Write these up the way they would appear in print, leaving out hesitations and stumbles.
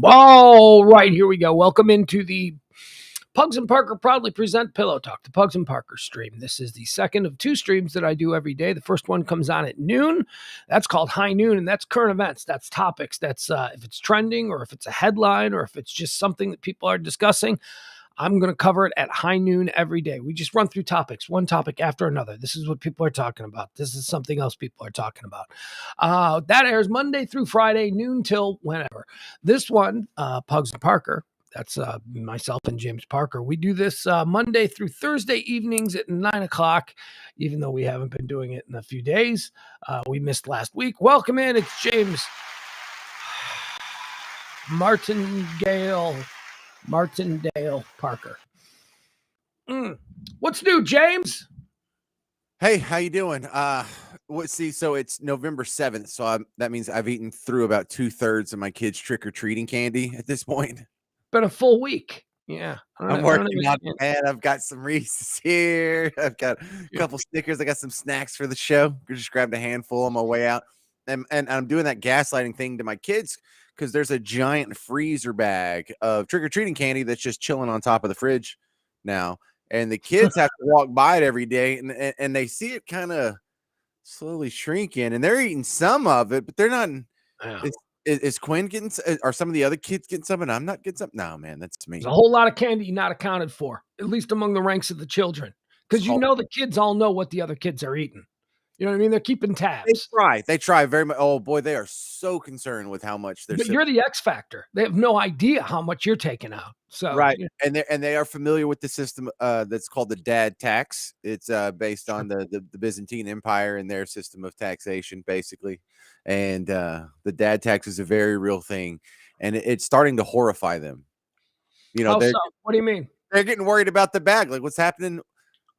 All right, here we go. Welcome into the Pugs and Parker proudly present Pillow Talk, the Pugs and Parker stream. This is the second of two streams that I do every day. The first one comes on at noon. That's called High Noon, and that's current events. That's topics. That's if it's trending or if it's a headline or if it's just something that people are discussing. I'm going to cover it at high noon every day. We just run through topics, one topic after another. This is what people are talking about. This is something else people are talking about. That airs Monday through Friday, noon till whenever. This one, Pugs and Parker, that's myself and James Parker. We do this Monday through Thursday evenings at 9 o'clock, even though we haven't been doing it in a few days. We missed last week. Welcome in. It's James Martindale Parker. What's new, James? Hey, how you doing? So it's November 7th, so that means I've eaten through about 2/3 of my kids' trick-or-treating candy at this point. Been a full week. Yeah. I'm working on it, man. I've got some Reese's here. I've got a couple Snickers. I got some snacks for the show. I just grabbed a handful on my way out. And I'm doing that gaslighting thing to my kids because there's a giant freezer bag of trick-or-treating candy that's just chilling on top of the fridge now. And the kids have to walk by it every day, and they see it kind of slowly shrinking, and they're eating some of it, but they're not. Yeah. Is Quinn getting? Are some of the other kids getting some, and I'm not getting some? No, man, that's me. There's a whole lot of candy not accounted for, at least among the ranks of the children, because the kids all know what the other kids are eating. You know what I mean? They're keeping tabs. They try very much. Oh boy, they are so concerned with how much they're. But you're the X factor. They have no idea how much you're taking out. So right, and they are familiar with the system that's called the dad tax. It's based on the Byzantine Empire and their system of taxation, basically. And the dad tax is a very real thing, and it's starting to horrify them. what do you mean? They're getting worried about the bag. Like, what's happening?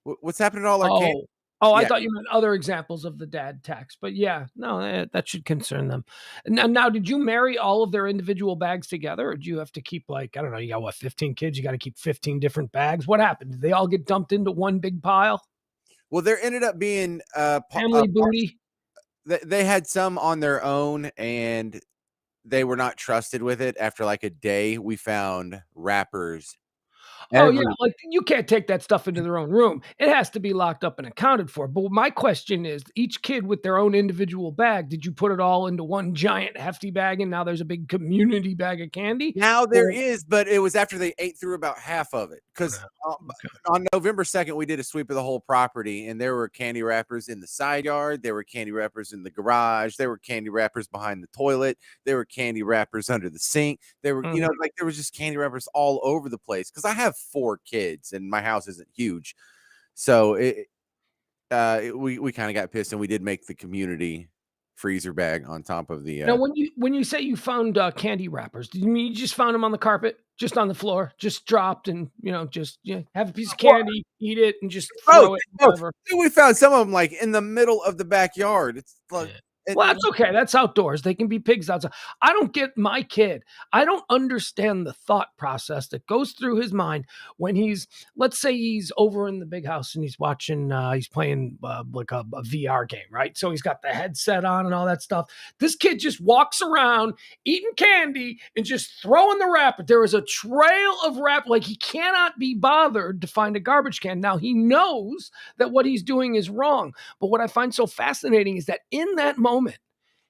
What's happening to all our candy? Oh, I thought you meant other examples of the dad tax, but yeah, no, that should concern them. Now, did you marry all of their individual bags together, or do you have to keep, like, I don't know, you got 15 kids, you got to keep 15 different bags? What happened? Did they all get dumped into one big pile? Well, there ended up being family booty. They had some on their own, and they were not trusted with it. After like a day, we found wrappers. Oh, yeah, like, you can't take that stuff into their own room. It has to be locked up and accounted for. But my question is, each kid with their own individual bag, did you put it all into one giant hefty bag, and now there's a big community bag of candy? Now there is, but it was after they ate through about half of it. Because on November 2nd, we did a sweep of the whole property, and there were candy wrappers in the side yard. There were candy wrappers in the garage. There were candy wrappers behind the toilet. There were candy wrappers under the sink. There were, like, there was just candy wrappers all over the place. Because I have 4 kids and my house isn't huge, so we kind of got pissed, and we did make the community freezer bag on top of the now, when you say you found candy wrappers, do you mean you just found them on the carpet, just on the floor, just dropped, and just have a piece of candy, eat it, and just throw it whatever? We found some of them like in the middle of the backyard. It's like, well, that's okay. That's outdoors. They can be pigs outside. I don't get my kid. I don't understand the thought process that goes through his mind when let's say he's over in the big house and he's watching, he's playing like a VR game, right? So he's got the headset on and all that stuff. This kid just walks around eating candy and just throwing the wrapper. There is a trail of wrap. Like, he cannot be bothered to find a garbage can. Now, he knows that what he's doing is wrong. But what I find so fascinating is that in that moment,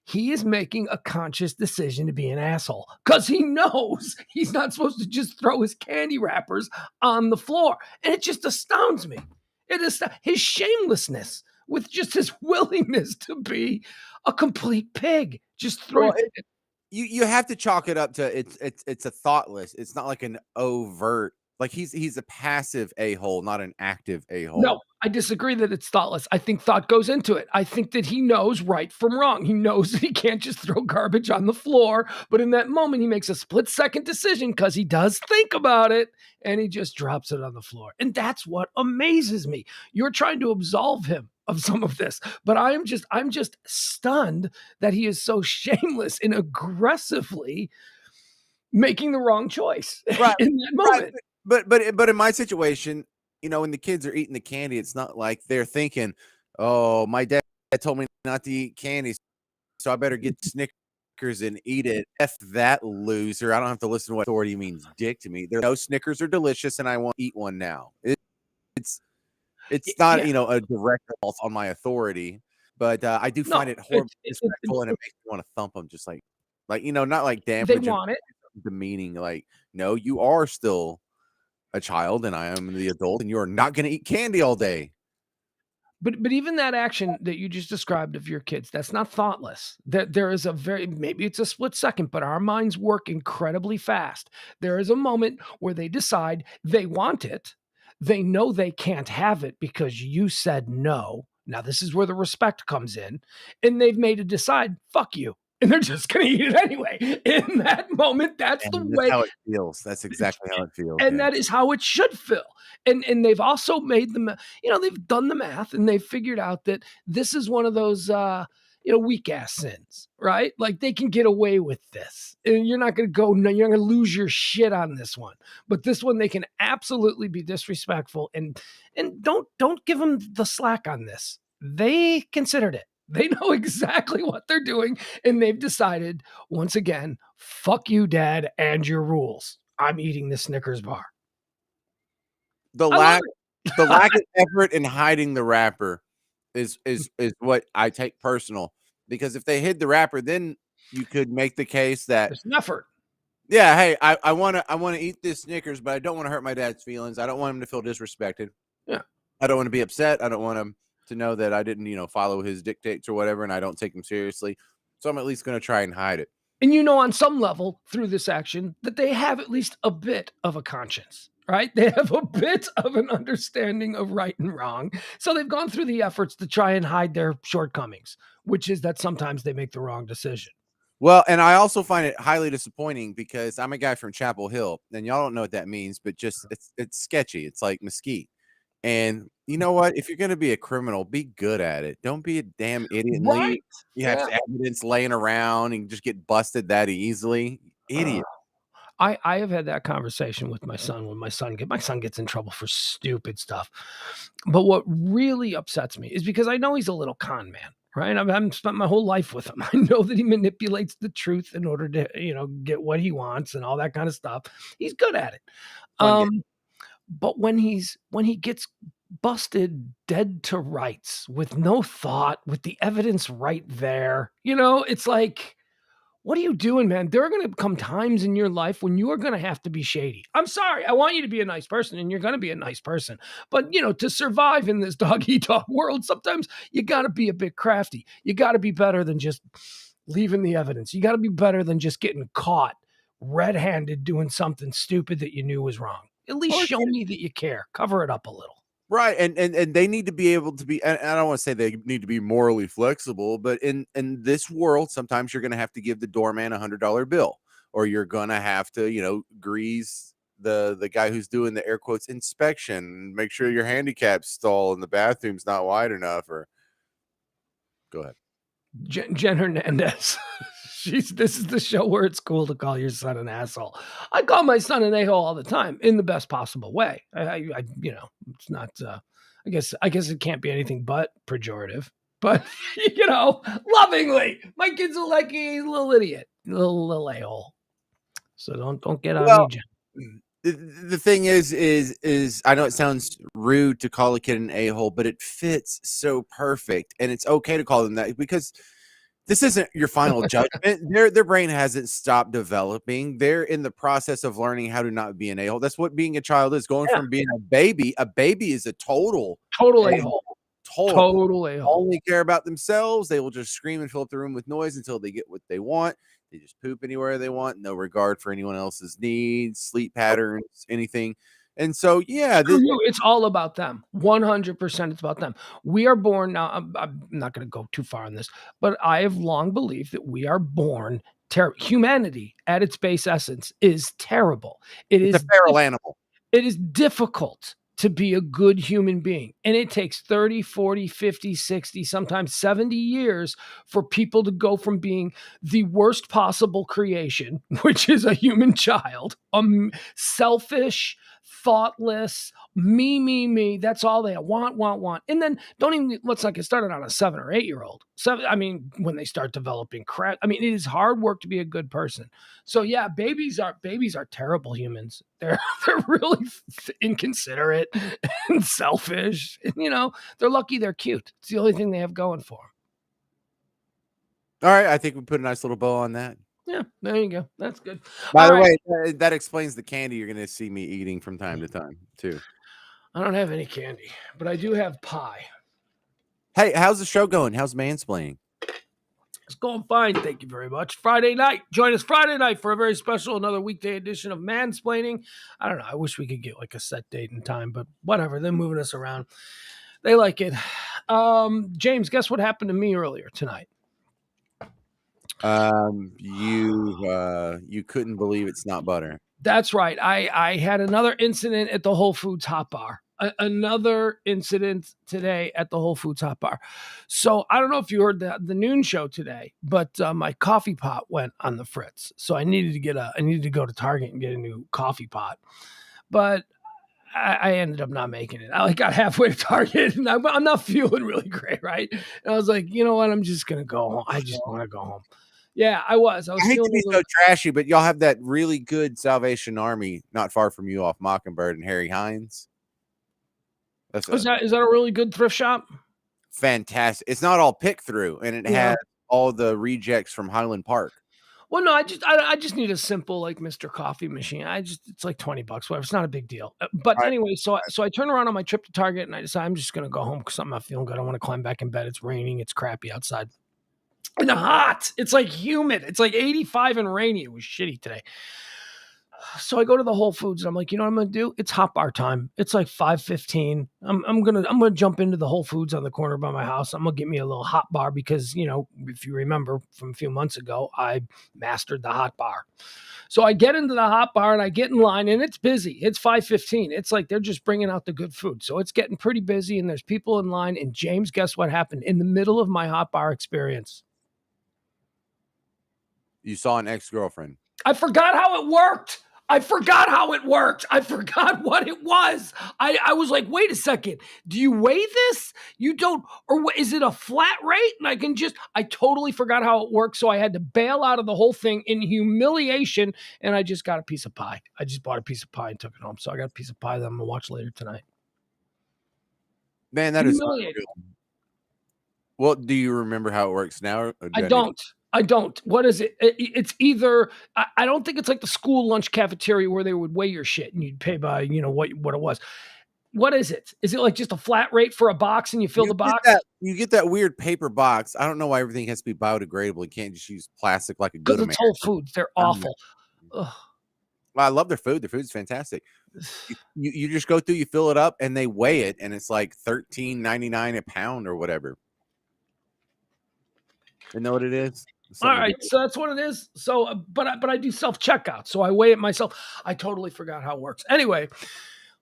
he is making a conscious decision to be an asshole because he knows he's not supposed to just throw his candy wrappers on the floor. And it just astounds me. It is his shamelessness with just his willingness to be a complete pig. Just throw it. You have to chalk it up to it's a thoughtless. It's not like an overt. Like, he's a passive a-hole, not an active a-hole. No, I disagree that it's thoughtless. I think thought goes into it. I think that he knows right from wrong. He knows that he can't just throw garbage on the floor, but in that moment, he makes a split-second decision because he does think about it, and he just drops it on the floor. And that's what amazes me. You're trying to absolve him of some of this, but I'm just stunned that he is so shameless and aggressively making the wrong choice in that moment. Right. But in my situation, when the kids are eating the candy, it's not like they're thinking, "Oh, my dad told me not to eat candy, so I better get Snickers Snickers and eat it. F that loser. I don't have to listen to what authority means dick to me. There, no, Snickers are delicious, and I want to eat one now. It's it's not, Yeah. a direct assault on my authority, but I do find No, it horribly disrespectful, and it it's makes me want to thump them, just like not like they damaging, want it. demeaning. Like, no, you are still a child, and I am the adult, and you are not going to eat candy all day. But even that action that you just described of your kids, that's not thoughtless. There is a maybe it's a split second, but our minds work incredibly fast. There is a moment where they decide they want it. They know they can't have it because you said no. Now this is where the respect comes in, and they've made a decide, fuck you. And they're just gonna eat it anyway. In that moment, that's the And that's way. how it feels. That's exactly how it feels. And Yeah. that is how it should feel. And they've also made them, they've done the math and they've figured out that this is one of those weak ass sins, right? Like they can get away with this. And you're not gonna go, no, you're gonna lose your shit on this one. But this one they can absolutely be disrespectful and don't give them the slack on this. They considered it. They know exactly what they're doing, and they've decided once again, fuck you, dad, and your rules. I'm eating the Snickers bar. The I love lack it. the lack of effort in hiding the wrapper is what I take personal, because if they hid the wrapper, then you could make the case that, There's an effort. yeah, hey, I wanna eat this Snickers, but I don't wanna hurt my dad's feelings. I don't want him to feel disrespected. Yeah. I don't wanna be upset. I don't want him to know that I didn't, follow his dictates or whatever, and I don't take him seriously. So I'm at least gonna try and hide it. And on some level through this action that they have at least a bit of a conscience, right? They have a bit of an understanding of right and wrong. So they've gone through the efforts to try and hide their shortcomings, which is that sometimes they make the wrong decision. Well, and I also find it highly disappointing because I'm a guy from Chapel Hill, and y'all don't know what that means, but just it's sketchy. It's like mesquite. And you know what? If you're gonna be a criminal, be good at it. Don't be a damn idiot and Right. leave. You have Yeah. evidence laying around and just get busted that easily. Uh, Idiot. I have had that conversation with my son when my son gets in trouble for stupid stuff. But what really upsets me is because I know he's a little con man, right? I've spent my whole life with him. I know that he manipulates the truth in order to, get what he wants and all that kind of stuff. He's good at it. Fun game. But when he gets busted dead to rights with no thought, with the evidence right there, it's like, what are you doing, man? There are going to come times in your life when you are going to have to be shady. I'm sorry. I want you to be a nice person and you're going to be a nice person. But, to survive in this dog eat dog world, sometimes you got to be a bit crafty. You got to be better than just leaving the evidence. You got to be better than just getting caught red-handed doing something stupid that you knew was wrong. At least show me that you care. Cover it up a little. Right, and they need to be able to be, and I don't want to say they need to be morally flexible, but in this world, sometimes you're gonna have to give the doorman $100 bill, or you're gonna have to, grease the guy who's doing the air quotes inspection, make sure your handicap stall in the bathroom's not wide enough, or go ahead. Jen Hernandez. This is the show where it's cool to call your son an asshole. I call my son an a-hole all the time in the best possible way. It's not, I guess it can't be anything but pejorative, but lovingly, my kid's like, he's a little idiot, little a-hole. So don't get on me, Jen. The thing is I know it sounds rude to call a kid an a-hole, but it fits so perfect, and it's okay to call them that because this isn't your final judgment. Their brain hasn't stopped developing. They're in the process of learning how to not be an a-hole. That's what being a child is. Going from being a baby. A baby is a total a-hole. Total a-hole. Only care about themselves. They will just scream and fill up the room with noise until they get what they want. They just poop anywhere they want. No regard for anyone else's needs, sleep patterns, anything. And so, yeah, it's all about them. 100% it's about them. We are born now. I'm not going to go too far on this, but I have long believed that we are born terrible. Humanity at its base essence is terrible. It's a feral animal. It is difficult to be a good human being. And it takes 30, 40, 50, 60, sometimes 70 years for people to go from being the worst possible creation, which is a human child, selfish, thoughtless, me. That's all they want. And then don't even, let's not get started on a 7 or 8-year-old. I mean, when they start developing crap, I mean, it is hard work to be a good person. So yeah, babies are terrible humans. They're really inconsiderate and selfish. And, they're lucky they're cute. It's the only thing they have going for them. All right, I think we put a nice little bow on that. Yeah, there you go. That's good. By All the right. way, that explains the candy you're going to see me eating from time to time, too. I don't have any candy, but I do have pie. Hey, how's the show going? How's mansplaining? It's going fine. Thank you very much. Friday night. Join us Friday night for a very special, another weekday edition of Mansplaining. I don't know. I wish we could get like a set date and time, but whatever. They're moving us around. They like it. James, guess what happened to me earlier tonight? You couldn't believe it's not butter. That's right. I had another incident at the Whole Foods Hot Bar. Another incident today at the Whole Foods Hot Bar. So I don't know if you heard the noon show today, but my coffee pot went on the fritz. So I needed to go to Target and get a new coffee pot. But I ended up not making it. I got halfway to Target and I'm not feeling really great, right? And I was like, you know what? I'm just gonna go home. I just want to go home. Yeah, I was. I hate to be so trashy, but y'all have that really good Salvation Army not far from you off Mockingbird and Harry Hines. Is that a really good thrift shop? Fantastic. It's not all pick through, and it has all the rejects from Highland Park. Well, no, I just need a simple like Mr. Coffee machine. It's like $20, whatever. It's not a big deal. But anyway, so I turn around on my trip to Target and I decide I'm just gonna go home because I'm not feeling good. I want to climb back in bed. It's raining. It's crappy outside. And hot. It's like humid. It's like 85 and rainy. It was shitty today. So I go to the Whole Foods and I'm like, you know what I'm gonna do? It's hot bar time. It's like 5:15. I'm gonna jump into the Whole Foods on the corner by my house. I'm gonna get me a little hot bar because if you remember from a few months ago, I mastered the hot bar. So I get into the hot bar and I get in line and it's busy. It's 5:15. It's like they're just bringing out the good food. So it's getting pretty busy and there's people in line. And James, guess what happened in the middle of my hot bar experience? You saw an ex-girlfriend. I forgot how it worked. I forgot what it was. I was like, wait a second. Do you weigh this? You don't, or is it a flat rate? And I totally forgot how it works. So I had to bail out of the whole thing in humiliation. And I just got a piece of pie. I just bought a piece of pie and took it home. So I got a piece of pie that I'm going to watch later tonight. Man, that is humiliating. Well, do you remember how it works now? I don't. What is it? It's either, I don't think it's like the school lunch cafeteria where they would weigh your shit and you'd pay by, what it was. What is it? Is it like just a flat rate for a box and you fill the box? You get that weird paper box. I don't know why everything has to be biodegradable. You can't just use plastic like a good American. Because it's Whole Foods. They're awful. Well, I love their food. Their food's fantastic. You just go through, you fill it up, and they weigh it, and it's like $13.99 a pound or whatever. You know what it is? All right, so that's what it is. So, but I do self-checkout, so I weigh it myself. I totally forgot how it works. Anyway,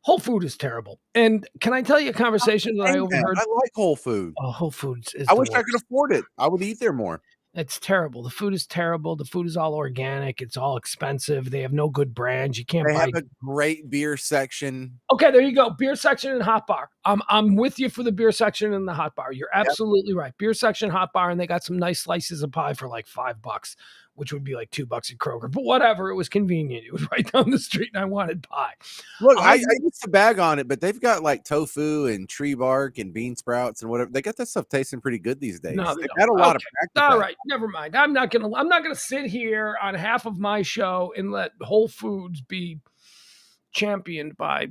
Whole Food is terrible. And can I tell you a conversation that I overheard? I like Whole Food. Oh, Whole Foods is I wish I could afford it. I would eat there more. It's terrible. The food is terrible. The food is all organic. It's all expensive. They have no good brands. You can't buy. They have a great beer section. Okay, there you go. Beer section and hot bar. I'm with you for the beer section and the hot bar. You're absolutely right. Beer section, hot bar, and they got some nice slices of pie for like $5, which would be like $2 at Kroger. But whatever, it was convenient. It was right down the street, and I wanted pie. Look, I used to bag on it, but they've got like tofu and tree bark and bean sprouts and whatever. They got that stuff tasting pretty good these days. No, they've got a lot of practice. All right, never mind. I'm not gonna sit here on half of my show and let Whole Foods be championed by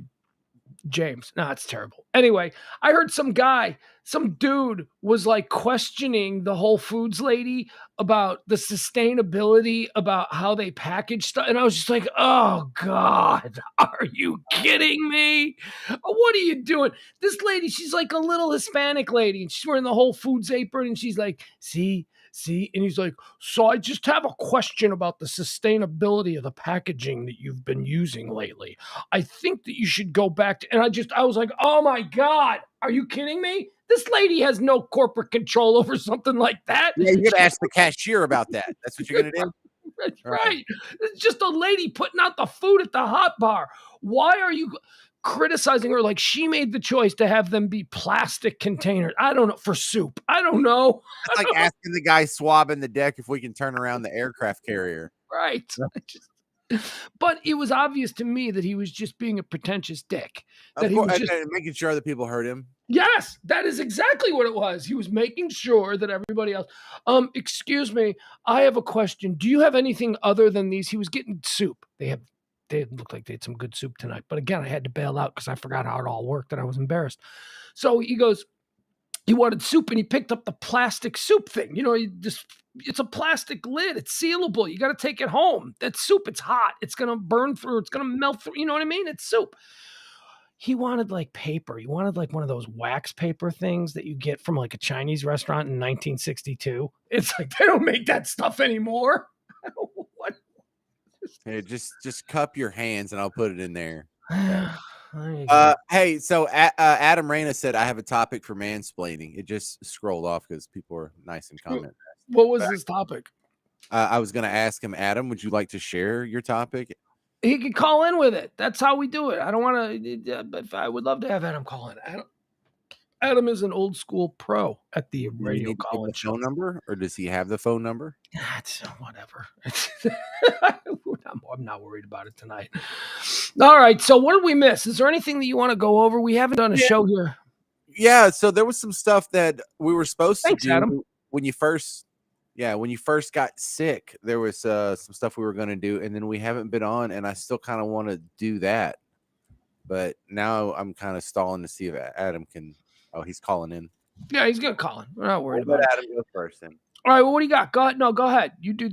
James. No, it's terrible. Anyway, I heard some dude was like questioning the Whole Foods lady about the sustainability, about how they package stuff. And I was just like, oh God, are you kidding me? What are you doing? This lady, she's like a little Hispanic lady and she's wearing the Whole Foods apron and she's like, see, and he's like, so I just have a question about the sustainability of the packaging that you've been using lately. I think that you should go back to, and I was like, oh my God, are you kidding me? This lady has no corporate control over something like that. Yeah, you're going to ask the cashier about that. That's what you're going to do? Right. It's just a lady putting out the food at the hot bar. Why are you criticizing her like she made the choice to have them be plastic containers? I don't know. For soup. I don't know. It's like asking the guy swabbing the deck if we can turn around the aircraft carrier. Right. But it was obvious to me that he was just being a pretentious dick. That Of he course, was just and making sure that people heard him. Yes, that is exactly what it was. He was making sure that everybody else. Excuse me, I have a question. Do you have anything other than these? He was getting soup. They looked like they had some good soup tonight. But again, I had to bail out because I forgot how it all worked and I was embarrassed. So he goes, he wanted soup and he picked up the plastic soup thing. It's a plastic lid. It's sealable. You got to take it home. That soup, it's hot. It's going to burn through. It's going to melt through. You know what I mean? It's soup. He wanted like paper. He wanted like one of those wax paper things that you get from like a Chinese restaurant in 1962. It's like they don't make that stuff anymore. What? Hey, just cup your hands and I'll put it in there. Hey, so Adam Reyna said, I have a topic for mansplaining. It just scrolled off because people are nice and comment. What was his topic? I was going to ask him, Adam, would you like to share your topic? He could call in with it. That's how we do it. I don't want to, but I would love to have Adam call in. Adam is an old school pro at the radio call-in show. Phone number, or does he have the phone number? That's whatever. I'm not worried about it tonight. All right. So what did we miss? Is there anything that you want to go over? We haven't done a show here. Yeah. So there was some stuff that we were supposed to do Adam. when you first got sick. There was some stuff we were going to do, and then we haven't been on, and I still kind of want to do that. But now I'm kind of stalling to see if Adam can. Oh, he's calling in. Yeah, he's going to call in. We're not worried about it. Adam go first then. All right, well, what do you got? Go ahead. No, go ahead. You do.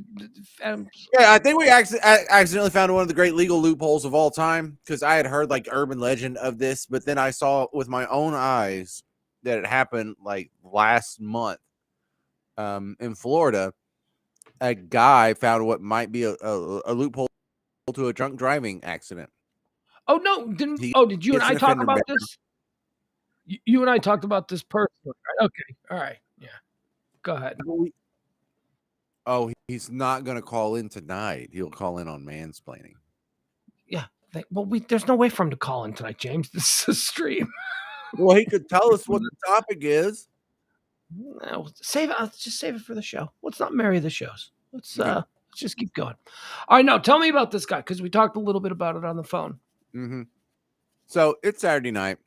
Yeah, I think we accidentally found one of the great legal loopholes of all time, because I had heard like urban legend of this, but then I saw with my own eyes that it happened like last month in Florida. A guy found what might be a loophole to a drunk driving accident. Oh, no. Did you and I talk about this? You and I talked about this personally, right? Okay. All right. Yeah. Go ahead. Oh, he's not going to call in tonight. He'll call in on mansplaining. Yeah. There's no way for him to call in tonight, James. This is a stream. Well, he could tell us what the topic is. No, let's just save it for the show. Let's not marry the shows. Let's just keep going. All right. Now tell me about this guy, because we talked a little bit about it on the phone. Mm-hmm. So it's Saturday night.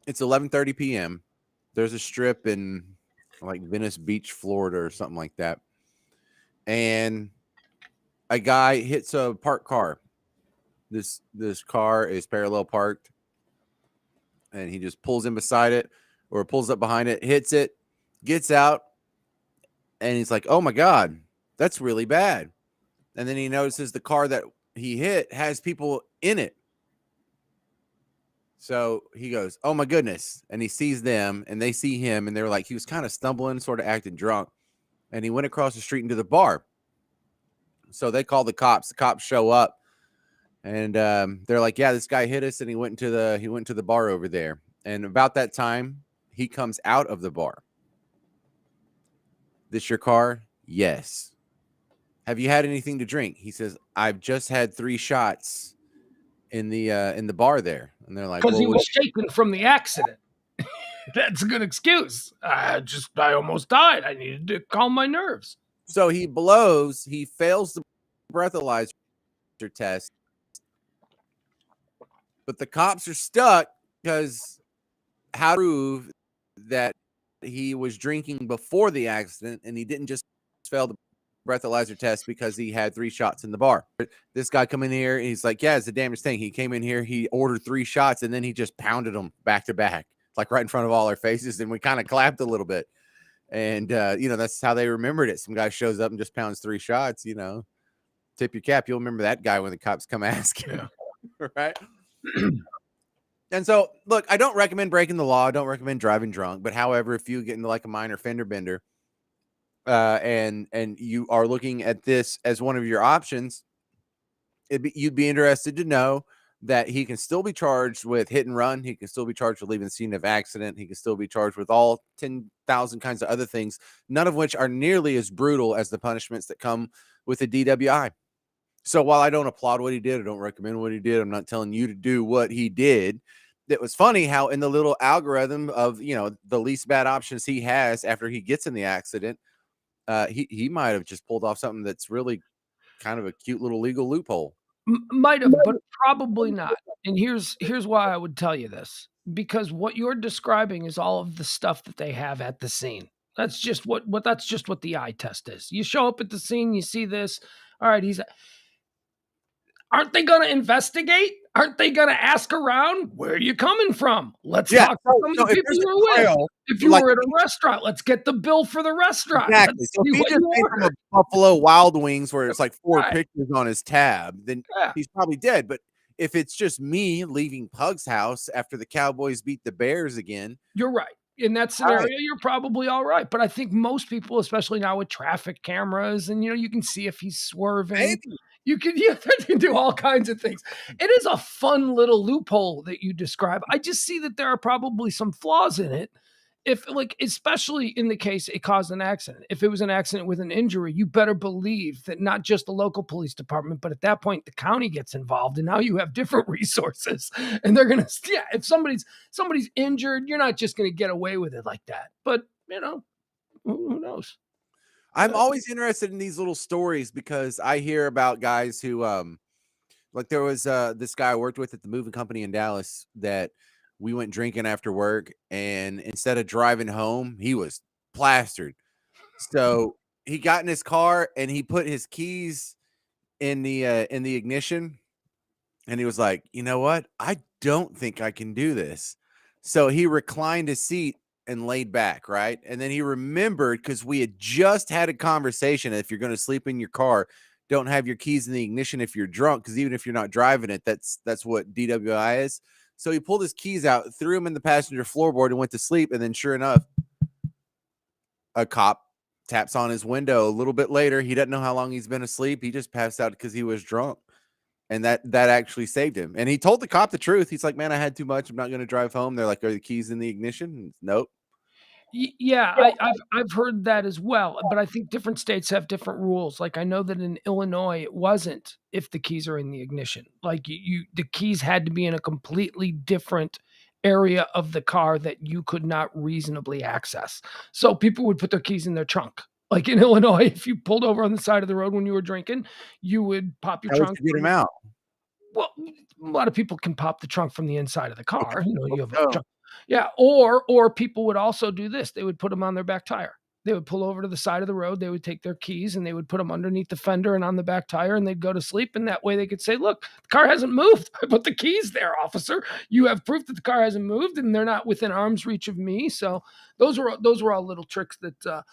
It's 11:30 p.m. There's a strip in like Venice Beach, Florida, or something like that. And a guy hits a parked car. This car is parallel parked. And he just pulls in beside it, or pulls up behind it, hits it, gets out. And he's like, oh my God, that's really bad. And then he notices the car that he hit has people in it. So he goes, oh my goodness. And he sees them and they see him, and they're like, he was kind of stumbling, sort of acting drunk. And he went across the street into the bar. So they call the cops. The cops show up, and they're like, yeah, this guy hit us, and he went to the bar over there. And about that time, he comes out of the bar. This your car? Yes. Have you had anything to drink? He says, I've just had 3 shots in the bar there. And they're like, because he was shaken from the accident. That's a good excuse. I almost died. I needed to calm my nerves. So he fails the breathalyzer test, but the cops are stuck because how to prove that he was drinking before the accident and he didn't just fail the breathalyzer test because he had 3 shots in the bar. This guy come in here and he's like, yeah, it's the damnest thing. He came in here, he ordered 3 shots, and then he just pounded them back to back, like right in front of all our faces. And we kind of clapped a little bit. And, that's how they remembered it. Some guy shows up and just pounds 3 shots, tip your cap. You'll remember that guy when the cops come ask him. Yeah. Right. And so, look, I don't recommend breaking the law. I don't recommend driving drunk. But however, if you get into like a minor fender bender, and you are looking at this as one of your options, you'd be interested to know that he can still be charged with hit and run. He can still be charged with leaving the scene of accident. He can still be charged with all 10,000 kinds of other things, none of which are nearly as brutal as the punishments that come with a DWI. So while I don't applaud what he did, I don't recommend what he did, I'm not telling you to do what he did. It was funny how in the little algorithm of, the least bad options he has after he gets in the accident, he might have just pulled off something that's really kind of a cute little legal loophole. Might have, but probably not. And here's why I would tell you this, because what you're describing is all of the stuff that they have at the scene. That's just what the eye test is. You show up at the scene, you see this. All right, aren't they going to investigate? Aren't they going to ask around? Where are you coming from? Let's talk to some of the if people there's you a were with. trail, If you like were at a restaurant, let's get the bill for the restaurant. exactly. Let's So if see he what just you came from a ordered. Buffalo Wild Wings where it's like 4 Right. pictures on his tab, then Yeah. he's probably dead. But if it's just me leaving Pug's house after the Cowboys beat the Bears again, You're right. In that all right, scenario, you're probably all right. But I think most people, especially now with traffic cameras, and you can see if he's swerving. maybe. You can do all kinds of things. It is a fun little loophole that you describe. I just see that there are probably some flaws in it. If like, especially in the case it caused an accident. If it was an accident with an injury, you better believe that not just the local police department, but at that point the county gets involved, and now you have different resources. And they're gonna, yeah, if somebody's injured, you're not just gonna get away with it like that. But who knows? I'm always interested in these little stories because I hear about guys who like there was this guy I worked with at the moving company in Dallas that we went drinking after work, and instead of driving home, he was plastered. So he got in his car and he put his keys in the ignition, and he was like, "You know what? I don't think I can do this." So he reclined his seat and laid back, right? And then he remembered because we had just had a conversation. If you're going to sleep in your car, don't have your keys in the ignition if you're drunk, because even if you're not driving it, that's what DWI is. So he pulled his keys out, threw them in the passenger floorboard, and went to sleep. And then, sure enough, a cop taps on his window a little bit later. He doesn't know how long he's been asleep. He just passed out because he was drunk. And that actually saved him. And he told the cop the truth. He's like, "Man, I had too much. I'm not going to drive home." They're like, "Are the keys in the ignition?" Nope. Yeah, I've heard that as well, but I think different states have different rules. Like I know that in Illinois, it wasn't if the keys are in the ignition. Like the keys had to be in a completely different area of the car that you could not reasonably access. So people would put their keys in their trunk. Like in Illinois, if you pulled over on the side of the road when you were drinking, you would pop your How would trunk. you get him out? Well, a lot of people can pop the trunk from the inside of the Okay. car. You have a So, trunk. Yeah, or people would also do this. They would put them on their back tire. They would pull over to the side of the road. They would take their keys and they would put them underneath the fender and on the back tire, and they'd go to sleep. And that way they could say, "Look, the car hasn't moved. I put the keys there, officer. You have proof that the car hasn't moved, and they're not within arm's reach of me." So those were all little tricks that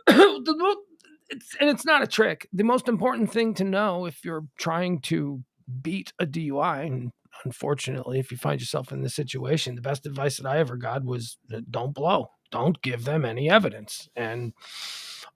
it's not a trick. The most important thing to know if you're trying to beat a DUI, and unfortunately, if you find yourself in this situation, the best advice that I ever got was don't blow. Don't give them any evidence. And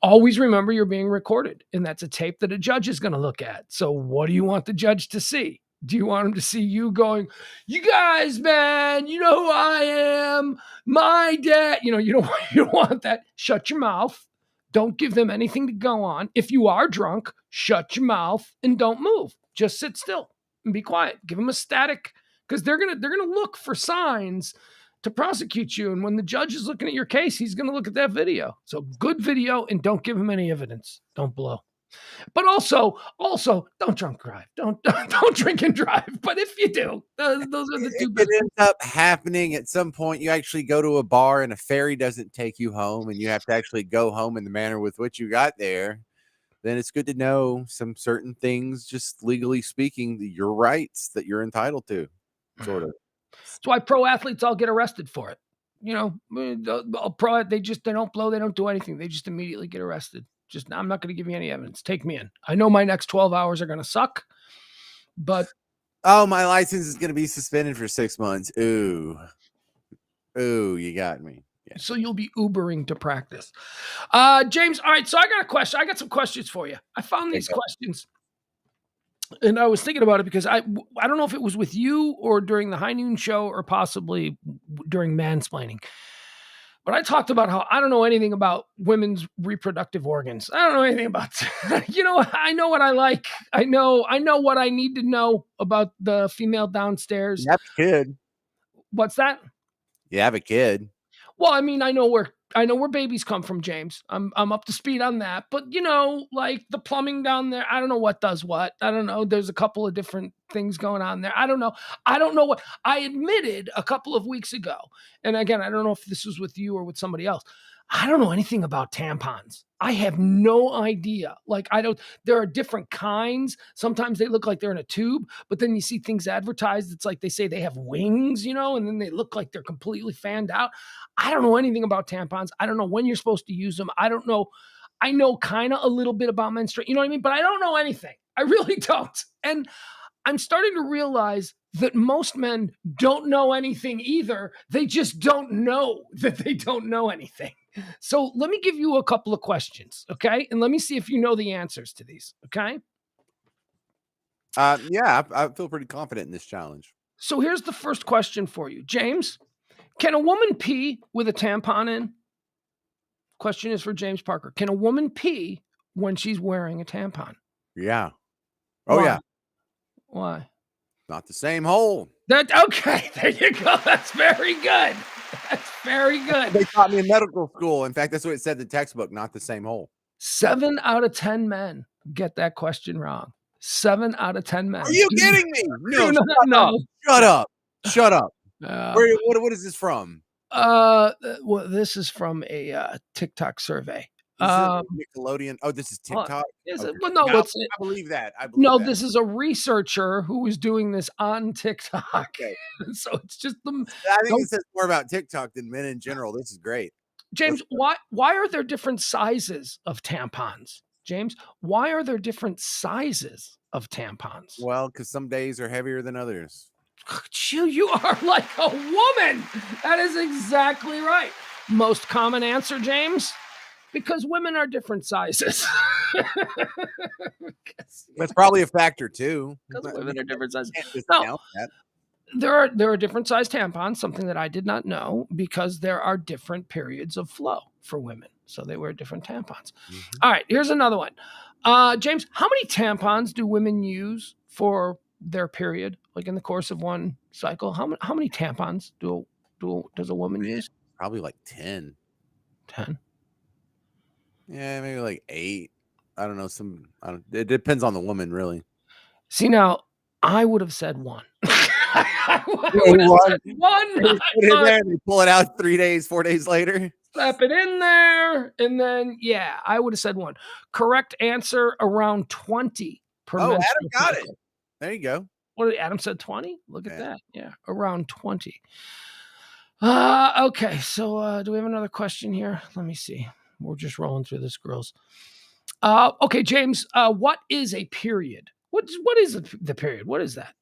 always remember you're being recorded. And that's a tape that a judge is going to look at. So what do you want the judge to see? Do you want him to see you going, "You guys, man, you know who I am? My dad." You don't want that. Shut your mouth. Don't give them anything to go on. If you are drunk, shut your mouth and don't move. Just sit still and be quiet. Give them a static, because they're gonna look for signs to prosecute you. And when the judge is looking at your case, he's gonna look at that video. So good video, and don't give him any evidence. Don't blow. But also, don't drunk drive. Don't drink and drive. But if you do, those are the two it best. ends up happening at some point. You actually go to a bar and a ferry doesn't take you home, and you have to actually go home in the manner with which you got there. Then it's good to know some certain things, just legally speaking, your rights that you're entitled to, sort of. That's why pro athletes all get arrested for it. They don't blow, they don't do anything. They just immediately get arrested. Just, I'm not going to give you any evidence. Take me in. I know my next 12 hours are going to suck, but Oh, my license is going to be suspended for 6 months. Ooh, you got me. Yeah. So you'll be Ubering to practice. James, all right, so I got a question. I got some questions for you. I found these questions, and I was thinking about it because I don't know if it was with you or during the High Noon Show or possibly during mansplaining. But I talked about how I don't know anything about women's reproductive organs. I don't know anything about, I know what I like. I know what I need to know about the female downstairs. You have a kid. What's that? You have a kid. Well, I mean, I know where babies come from, James. I'm up to speed on that. But like the plumbing down there, I don't know what does what. I don't know. There's a couple of different things going on there. I don't know. I don't know what I admitted a couple of weeks ago. And again, I don't know if this was with you or with somebody else. I don't know anything about tampons. I have no idea. Like, there are different kinds. Sometimes they look like they're in a tube, but then you see things advertised. It's like they say they have wings, and then they look like they're completely fanned out. I don't know anything about tampons. I don't know when you're supposed to use them. I don't know. I know kind of a little bit about menstruation, you know what I mean? But I don't know anything. I really don't. And I'm starting to realize that most men don't know anything either. They just don't know that they don't know anything. So let me give you a couple of questions, okay? And let me see if you know the answers to these, okay? Yeah, I feel pretty confident in this challenge. So here's the first question for you. James, can a woman pee with a tampon in? Question is for James Parker. Can a woman pee when she's wearing a tampon? Yeah. Oh, Why? yeah. Why? Not the same hole. Okay, there you go. That's very good. That's very good. They taught me in medical school. In fact, that's what it said in the textbook, not the same hole. 7 out of 10 men get that question wrong. 7 out of 10 men. Are you kidding me? No, no. Shut up. Shut up. What is this from? Well, this is from a TikTok survey. Nickelodeon. Oh, this is TikTok. Is okay. it? Well, no, I believe that. This is a researcher who is doing this on TikTok. Okay. So it's just I think it says more about TikTok than men in general. This is great. James, why are there different sizes of tampons? James, why are there different sizes of tampons? Well, because some days are heavier than others. You are like a woman. That is exactly right. Most common answer, James? Because women are different sizes. That's probably a factor too. Because women are different sizes. No, there are different size tampons, something that I did not know, because there are different periods of flow for women. So they wear different tampons. Mm-hmm. All right, here's another one. James, how many tampons do women use for their period, like in the course of one cycle? How many tampons does a woman use? Probably like 10. 10? Yeah, maybe like 8. I don't know. It depends on the woman, really. See, now I would have said 1. I would have said 1. They pull it out 3 days, 4 days later. Slap it in there, and then I would have said 1. Correct answer, around 20 per Adam got cycle. it. There you go. What did Adam said? 20? Look at that. Yeah, around 20. Okay, so do we have another question here? Let me see. We're just rolling through this, girls. Okay, James, what is a period? What is the period? What is that?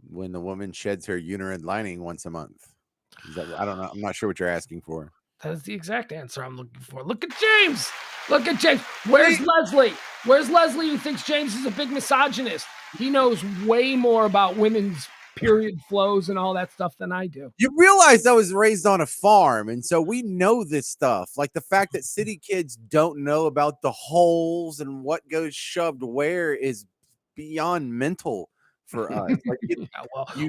When the woman sheds her uterine lining once a month. I don't know. I'm not sure what you're asking for. That is the exact answer I'm looking for. Look at James. Look at James. Where's Leslie? Where's Leslie, who thinks James is a big misogynist? He knows way more about women's period flows and all that stuff than I do. You realize I was raised on a farm, and so we know this stuff. Like the fact that city kids don't know about the holes and what goes shoved where is beyond mental for us. Like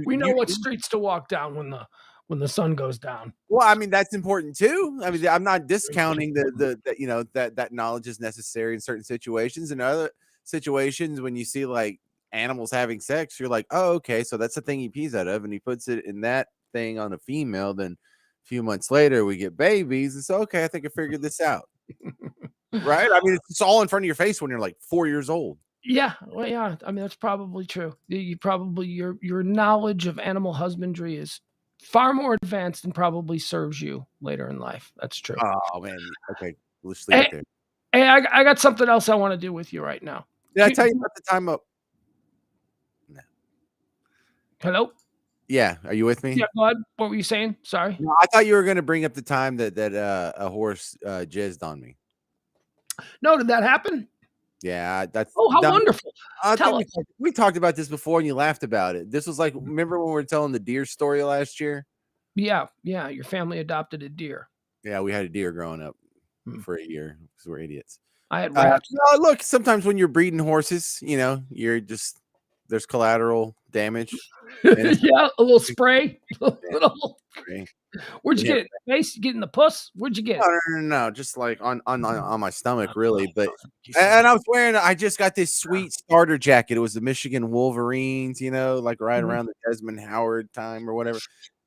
we know what streets to walk down when the sun goes down. Well, I mean, that's important too. I mean, I'm not discounting that knowledge is necessary in certain situations. In other situations, when you see like animals having sex, you're like, oh, okay, so that's the thing he pees out of, and he puts it in that thing on a female. Then a few months later, we get babies, and so okay, I think I figured this out. Right? I mean, it's all in front of your face when you're like 4 years old. Yeah, well, yeah. I mean, that's probably true. Your knowledge of animal husbandry is far more advanced and probably serves you later in life. That's true. Oh man. Okay, let's leave it there. Hey, I got something else I want to do with you right now. Did I tell you about the time up? No. Hello? Yeah, are you with me? Yeah, bud. What were you saying? Sorry. No, I thought you were going to bring up the time that a horse jizzed on me. No, did that happen? Yeah, that's how wonderful. Tell us. We talked about this before and you laughed about it. This was like, remember when we were telling the deer story last year? Yeah. Your family adopted a deer. Yeah, we had a deer growing up Hmm. for a year because we're idiots. I had rats. No, look, sometimes when you're breeding horses, you're just there's collateral damage. And Yeah, a little spray. Little. it's Where'd you yeah. get it? Face? You get in the puss? Where'd you get No, it? no, just like on my stomach, Oh, really. But you son and of I was wearing. I just got this sweet starter jacket. It was the Michigan Wolverines, like right Mhm. around the Desmond Howard time or whatever.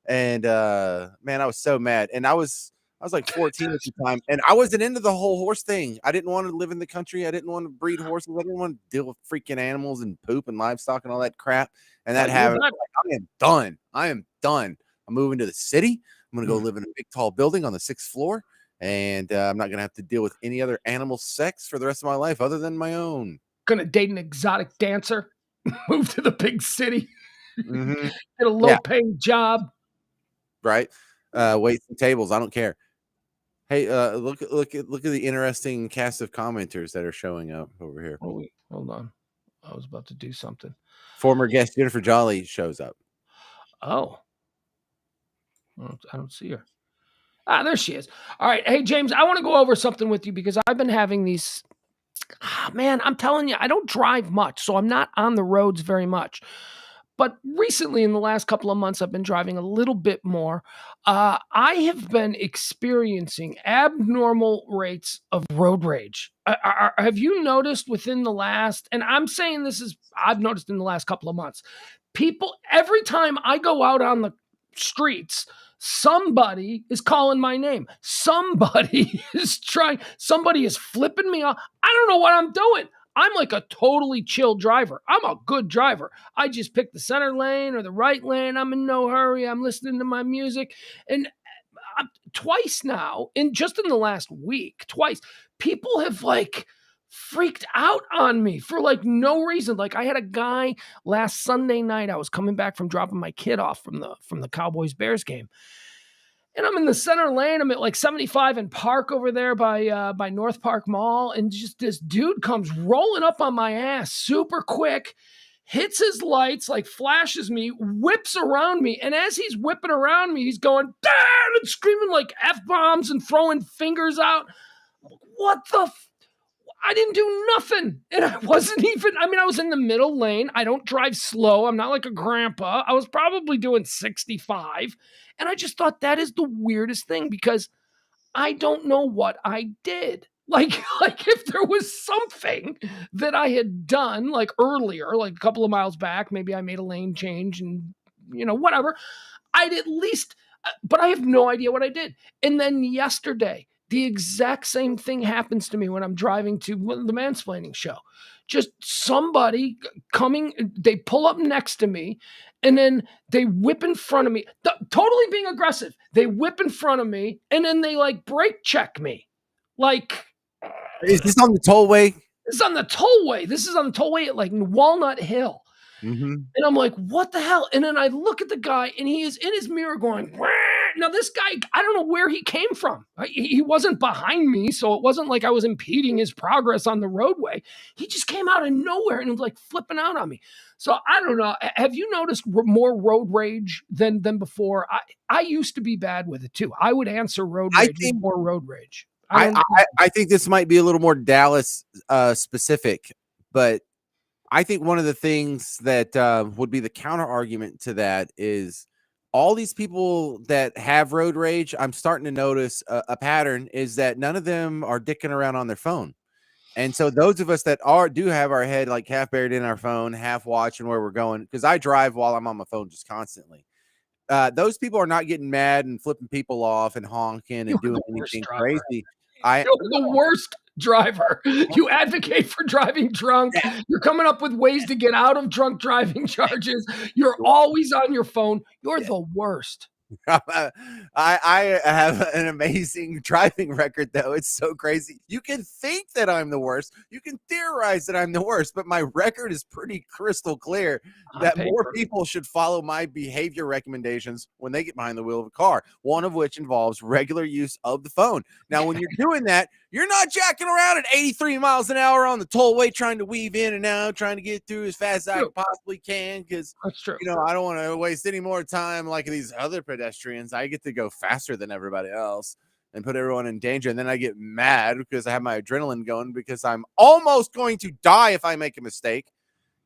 And man, I was so mad. And I was like 14 at the time, and I wasn't into the whole horse thing. I didn't want to live in the country. I didn't want to breed horses. I didn't want to deal with freaking animals and poop and livestock and all that crap. And that Thought you were happened. better. I am done. I am done. I'm moving to the city. I'm going to go Mm. live in a big, tall building on the 6th floor, and I'm not going to have to deal with any other animal sex for the rest of my life other than my own. Gonna date an exotic dancer. Move to the big city. Mm-hmm. Get a Yeah, low-paying job. right. Wait some tables. I don't care. Hey, look at the interesting cast of commenters that are showing up over here. Oh, wait, hold on. I was about to do something. Former guest Jennifer Jolly shows up. Oh, I don't see her. Ah, there she is. All right. Hey, James, I want to go over something with you because I've been having these. Man, I'm telling you, I don't drive much, so I'm not on the roads very much. But recently, in the last couple of months, I've been driving a little bit more. I have been experiencing abnormal rates of road rage. Have you noticed within the last, and I'm saying this is, I've noticed in the last couple of months, people, every time I go out on the streets, somebody is calling my name. Somebody somebody is flipping me off. I don't know what I'm doing. I'm like a totally chill driver. I'm a good driver. I just pick the center lane or the right lane. I'm in no hurry. I'm listening to my music. And twice now, just in the last week, twice, people have like freaked out on me for like no reason. Like I had a guy last Sunday night. I was coming back from dropping my kid off from the Cowboys Bears game. And I'm in the center lane. I'm at like 75 and Park over there by North Park Mall, and just this dude comes rolling up on my ass super quick, hits his lights, like flashes me, whips around me, and as he's whipping around me, he's going Dad! And screaming like f bombs and throwing fingers out. What the? I didn't do nothing. And I wasn't even, I mean, I was in the middle lane. I don't drive slow. I'm not like a grandpa. I was probably doing 65. And I just thought that is the weirdest thing because I don't know what I did. Like, like if there was something that I had done like earlier, like a couple of miles back, maybe I made a lane change and, whatever. I'd at least, but I have no idea what I did. And then yesterday, the exact same thing happens to me when I'm driving to the mansplaining show. Just somebody coming, they pull up next to me and then they whip in front of me, totally being aggressive. They whip in front of me and then they like brake check me. Like, Is this on the tollway? this is on the tollway. This is on the tollway at like Walnut Hill. Mm-hmm. And I'm like, what the hell? And then I look at the guy and he is in his mirror going, wah! Now this guy, I don't know where he came from. He wasn't behind me, so it wasn't like I was impeding his progress on the roadway. He just came out of nowhere and was like flipping out on me. So I don't know. Have you noticed more road rage than before? I used to be bad with it too. I would answer road I rage with think more road rage. I think this might be a little more Dallas specific, but I think one of the things that would be the counter argument to that is all these people that have road rage. I'm starting to notice a pattern is that none of them are dicking around on their phone. And so those of us that do have our head like half buried in our phone, half watching where we're going, because I drive while I'm on my phone just constantly. Those people are not getting mad and flipping people off and honking You're and doing the worst anything driver. crazy. I You're the worst driver. You advocate for driving drunk. You're coming up with ways to get out of drunk driving charges. You're always on your phone. You're Yeah. the worst. I have an amazing driving record, though. It's so crazy. You can think that I'm the worst. You can theorize that I'm the worst, but my record is pretty crystal clear On that more paper. people should follow my behavior recommendations when they get behind the wheel of a car, one of which involves regular use of the phone. Now, when you're doing that, you're not jacking around at 83 miles an hour on the tollway trying to weave in and out, trying to get through as fast as I possibly can because That's true. I don't want to waste any more time like these other pedestrians. I get to go faster than everybody else. and put everyone in danger. And then I get mad because I have my adrenaline going because I'm almost going to die if I make a mistake.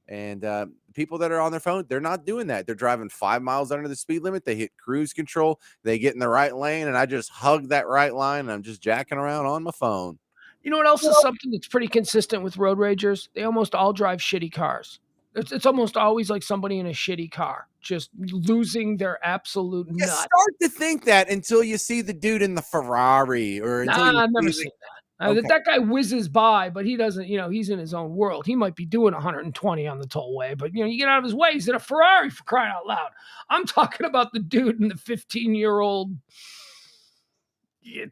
And people that are on their phone, they're not doing that. They're driving 5 miles under the speed limit. They hit cruise control. They get in the right lane, and I just hug that right line, and I'm just jacking around on my phone. You know what else is something that's pretty consistent with road ragers? They almost all drive shitty cars. It's almost always like somebody in a shitty car, just losing their absolute You nut. start to think that until you see the dude in the Ferrari, or until Nah, you I've never see seen that. okay. That guy whizzes by, but he doesn't, he's in his own world. He might be doing 120 on the tollway, but you get out of his way, he's in a Ferrari, for crying out loud. I'm talking about the dude in the 15-year-old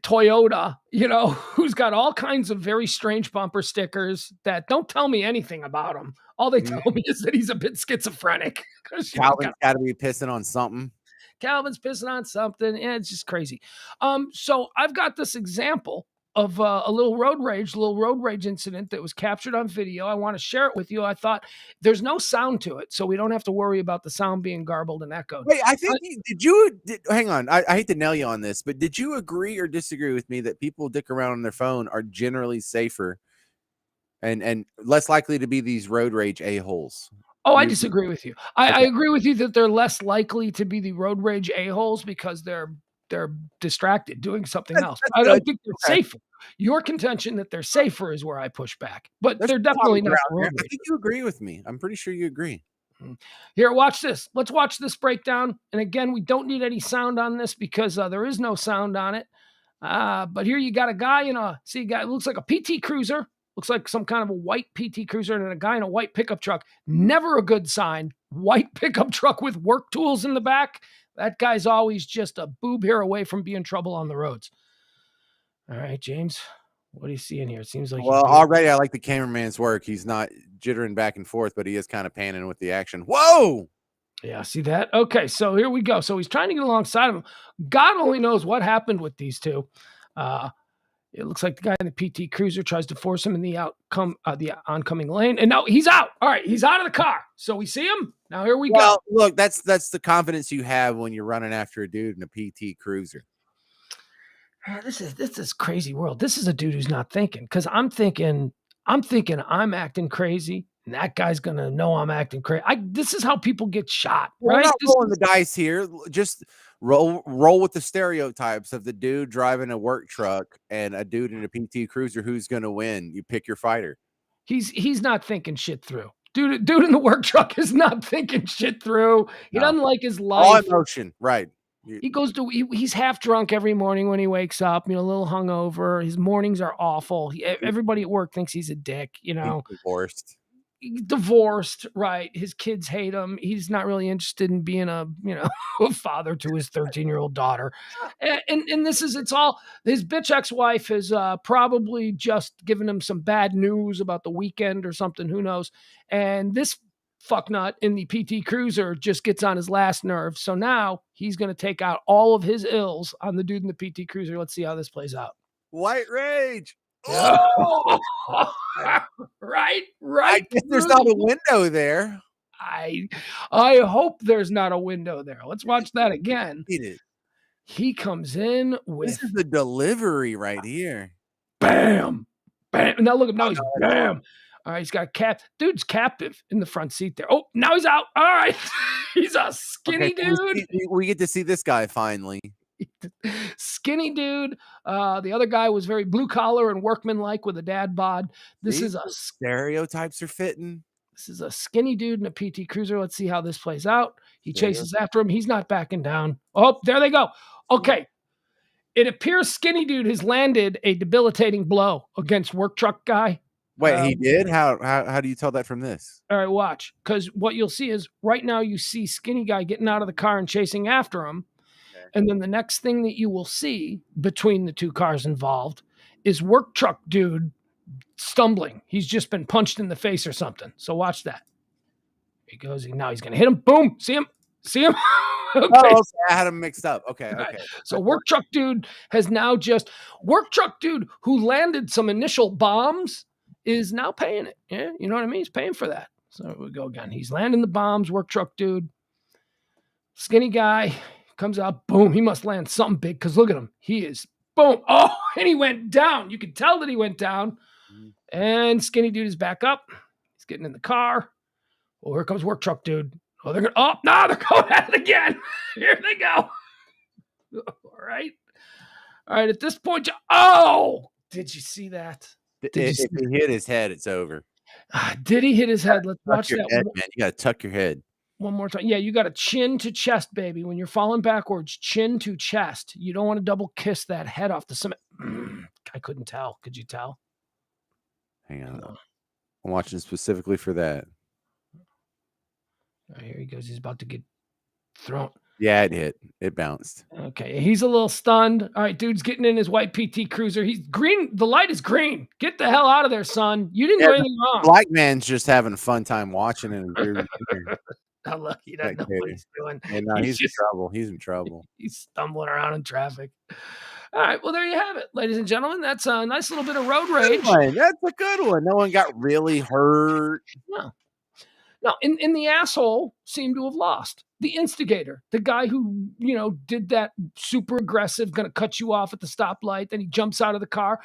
Toyota, who's got all kinds of very strange bumper stickers that don't tell me anything about him. All they tell me is that he's a bit schizophrenic. Calvin's got to be pissing on something. Calvin's pissing on something. Yeah, it's just crazy. So I've got this example of a little road rage incident that was captured on video. I want to share it with you. I thought there's no sound to it, so we don't have to worry about the sound being garbled and echoed. Wait, I think hang on. I hate to nail you on this, but did you agree or disagree with me that people dick around on their phone are generally safer and less likely to be these road rage a-holes? Oh, I disagree with you. I agree with you that they're less likely to be the road rage a-holes because they're distracted doing something else. I don't think they're safer. Your contention that they're safer is where I push back, but they're definitely not road rage. I think you agree with me. I'm pretty sure you agree. Here, watch this. Let's watch this breakdown. And again, we don't need any sound on this because there is no sound on it. But here you got a guy it looks like a PT Cruiser. Looks like some kind of a white PT Cruiser and a guy in a white pickup truck. Never a good sign. White pickup truck with work tools in the back. That guy's always just a boob hair away from being trouble on the roads. All right, James, what do you see in here? It seems like already I like the cameraman's work. He's not jittering back and forth, but he is kind of panning with the action. Whoa! Yeah, see that? Okay, so here we go. So he's trying to get alongside of him. God only knows what happened with these two. It looks like the guy in the PT Cruiser tries to force him in the oncoming lane, and now he's out. All right, he's out of the car. So we see him. Now here we go. Look, that's the confidence you have when you're running after a dude in a PT Cruiser. This is crazy world. This is a dude who's not thinking, because I'm thinking I'm acting crazy, and that guy's gonna know I'm acting crazy. This is how people get shot, right? We're not rolling the dice here. Just roll with the stereotypes of the dude driving a work truck and a dude in a PT Cruiser. Who's gonna win? You pick your fighter. He's not thinking shit through. Dude in the work truck is not thinking shit through. He doesn't like his life. All emotion, right? He's half drunk every morning when he wakes up, a little hungover. His mornings are awful. Everybody at work thinks he's a dick, He's divorced, right? His kids hate him. He's not really interested in being a father to his 13-year-old daughter. And it's all his bitch ex-wife has probably just given him some bad news about the weekend or something, who knows. And this fucknut in the PT Cruiser just gets on his last nerve. So now he's going to take out all of his ills on the dude in the PT Cruiser. Let's see how this plays out. White rage. Oh! right. I guess there's not a window there. I hope there's not a window there. Let's watch that again. He comes in with this is the delivery right here. Bam. Bam. Now look at him. Now he's bam. All right, he's got dude's captive in the front seat there. Oh, now he's out. All right. He's a skinny dude. We get to see this guy finally. Skinny dude. The other guy was very blue collar and workmanlike with a dad bod. Stereotypes are fitting. This is a skinny dude in a PT Cruiser. Let's see how this plays out. He chases after him. He's not backing down. Oh, there they go. Okay. It appears skinny dude has landed a debilitating blow against work truck guy. Wait, he did? How do you tell that from this? All right, watch. Because what you'll see is right now you see skinny guy getting out of the car and chasing after him. Okay. And then the next thing that you will see between the two cars involved is work truck dude stumbling. He's just been punched in the face or something. So watch that. He goes. Now he's going to hit him. Boom. See him? Okay. Oh, okay. I had him mixed up. Okay. Right. So work truck dude has now work truck dude who landed some initial bombs is now paying it. Yeah, you know what I mean? He's paying for that. So we go again. He's landing the bombs, work truck dude. Skinny guy comes out, boom. He must land something big because look at him. He is Boom. Oh, and he went down. You could tell that he went down. And skinny dude is back up. He's getting in the car. Oh, here comes work truck dude. Oh, they're going. Oh, no, they're going at it again. Here they go. All right. All right. At this point, oh, did you see that? If he hit his head, it's over. Did he hit his head? Let's watch that. Head, man. You got to tuck your head. One more time. Yeah, you got to chin to chest, baby. When you're falling backwards, chin to chest. You don't want to double kiss that head off the cement. I couldn't tell. Could you tell? Hang on. I'm watching specifically for that. Oh, here he goes. He's about to get thrown. Yeah, it hit. It bounced. Okay, he's a little stunned. All right, dude's getting in his white PT Cruiser. He's green. The light is green. Get the hell out of there, son. You didn't do anything wrong. Black man's just having a fun time watching it. How lucky he doesn't know what he's doing. Yeah, no, he's in trouble. He's in trouble. He's stumbling around in traffic. All right, well, there you have it, ladies and gentlemen. That's a nice little bit of road rage. That's a good one. No one got really hurt. No. Now, in the asshole seemed to have lost. The instigator, the guy who, did that super aggressive, going to cut you off at the stoplight, then he jumps out of the car.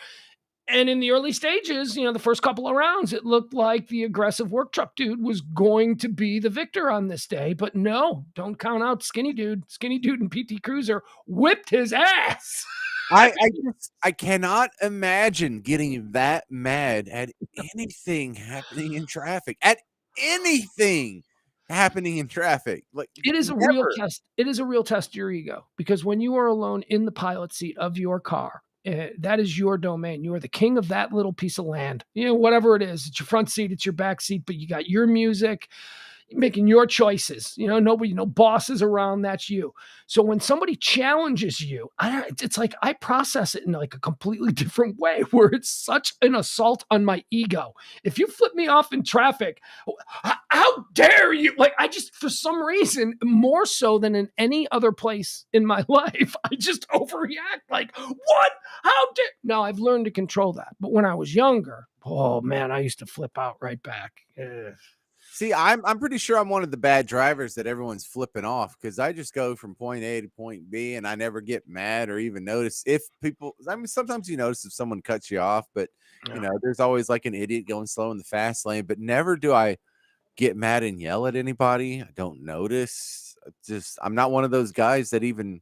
And in the early stages, the first couple of rounds, it looked like the aggressive work truck dude was going to be the victor on this day. But no, don't count out skinny dude. Skinny dude in PT Cruiser whipped his ass. I cannot imagine getting that mad at anything happening in traffic. At anything happening in traffic. Like, it is a real test. It is a real test of your ego, because when you are alone in the pilot seat of your car, that is your domain. You are the king of that little piece of land. Whatever it is, it's your front seat, it's your back seat, but you got your music, making your choices. Nobody, no bosses around. That's you. So when somebody challenges you, it's like I process it in like a completely different way, where it's such an assault on my ego. If you flip me off in traffic, how dare you? Like, I just, for some reason, more so than in any other place in my life, I just overreact. Like, what? How dare? Now I've learned to control that. But when I was younger, oh man, I used to flip out right back. Ugh. See, I'm pretty sure I'm one of the bad drivers that everyone's flipping off, because I just go from point A to point B and I never get mad or even notice if people. I mean, sometimes you notice if someone cuts you off, but there's always like an idiot going slow in the fast lane. But never do I get mad and yell at anybody. I don't notice. I'm not one of those guys that even.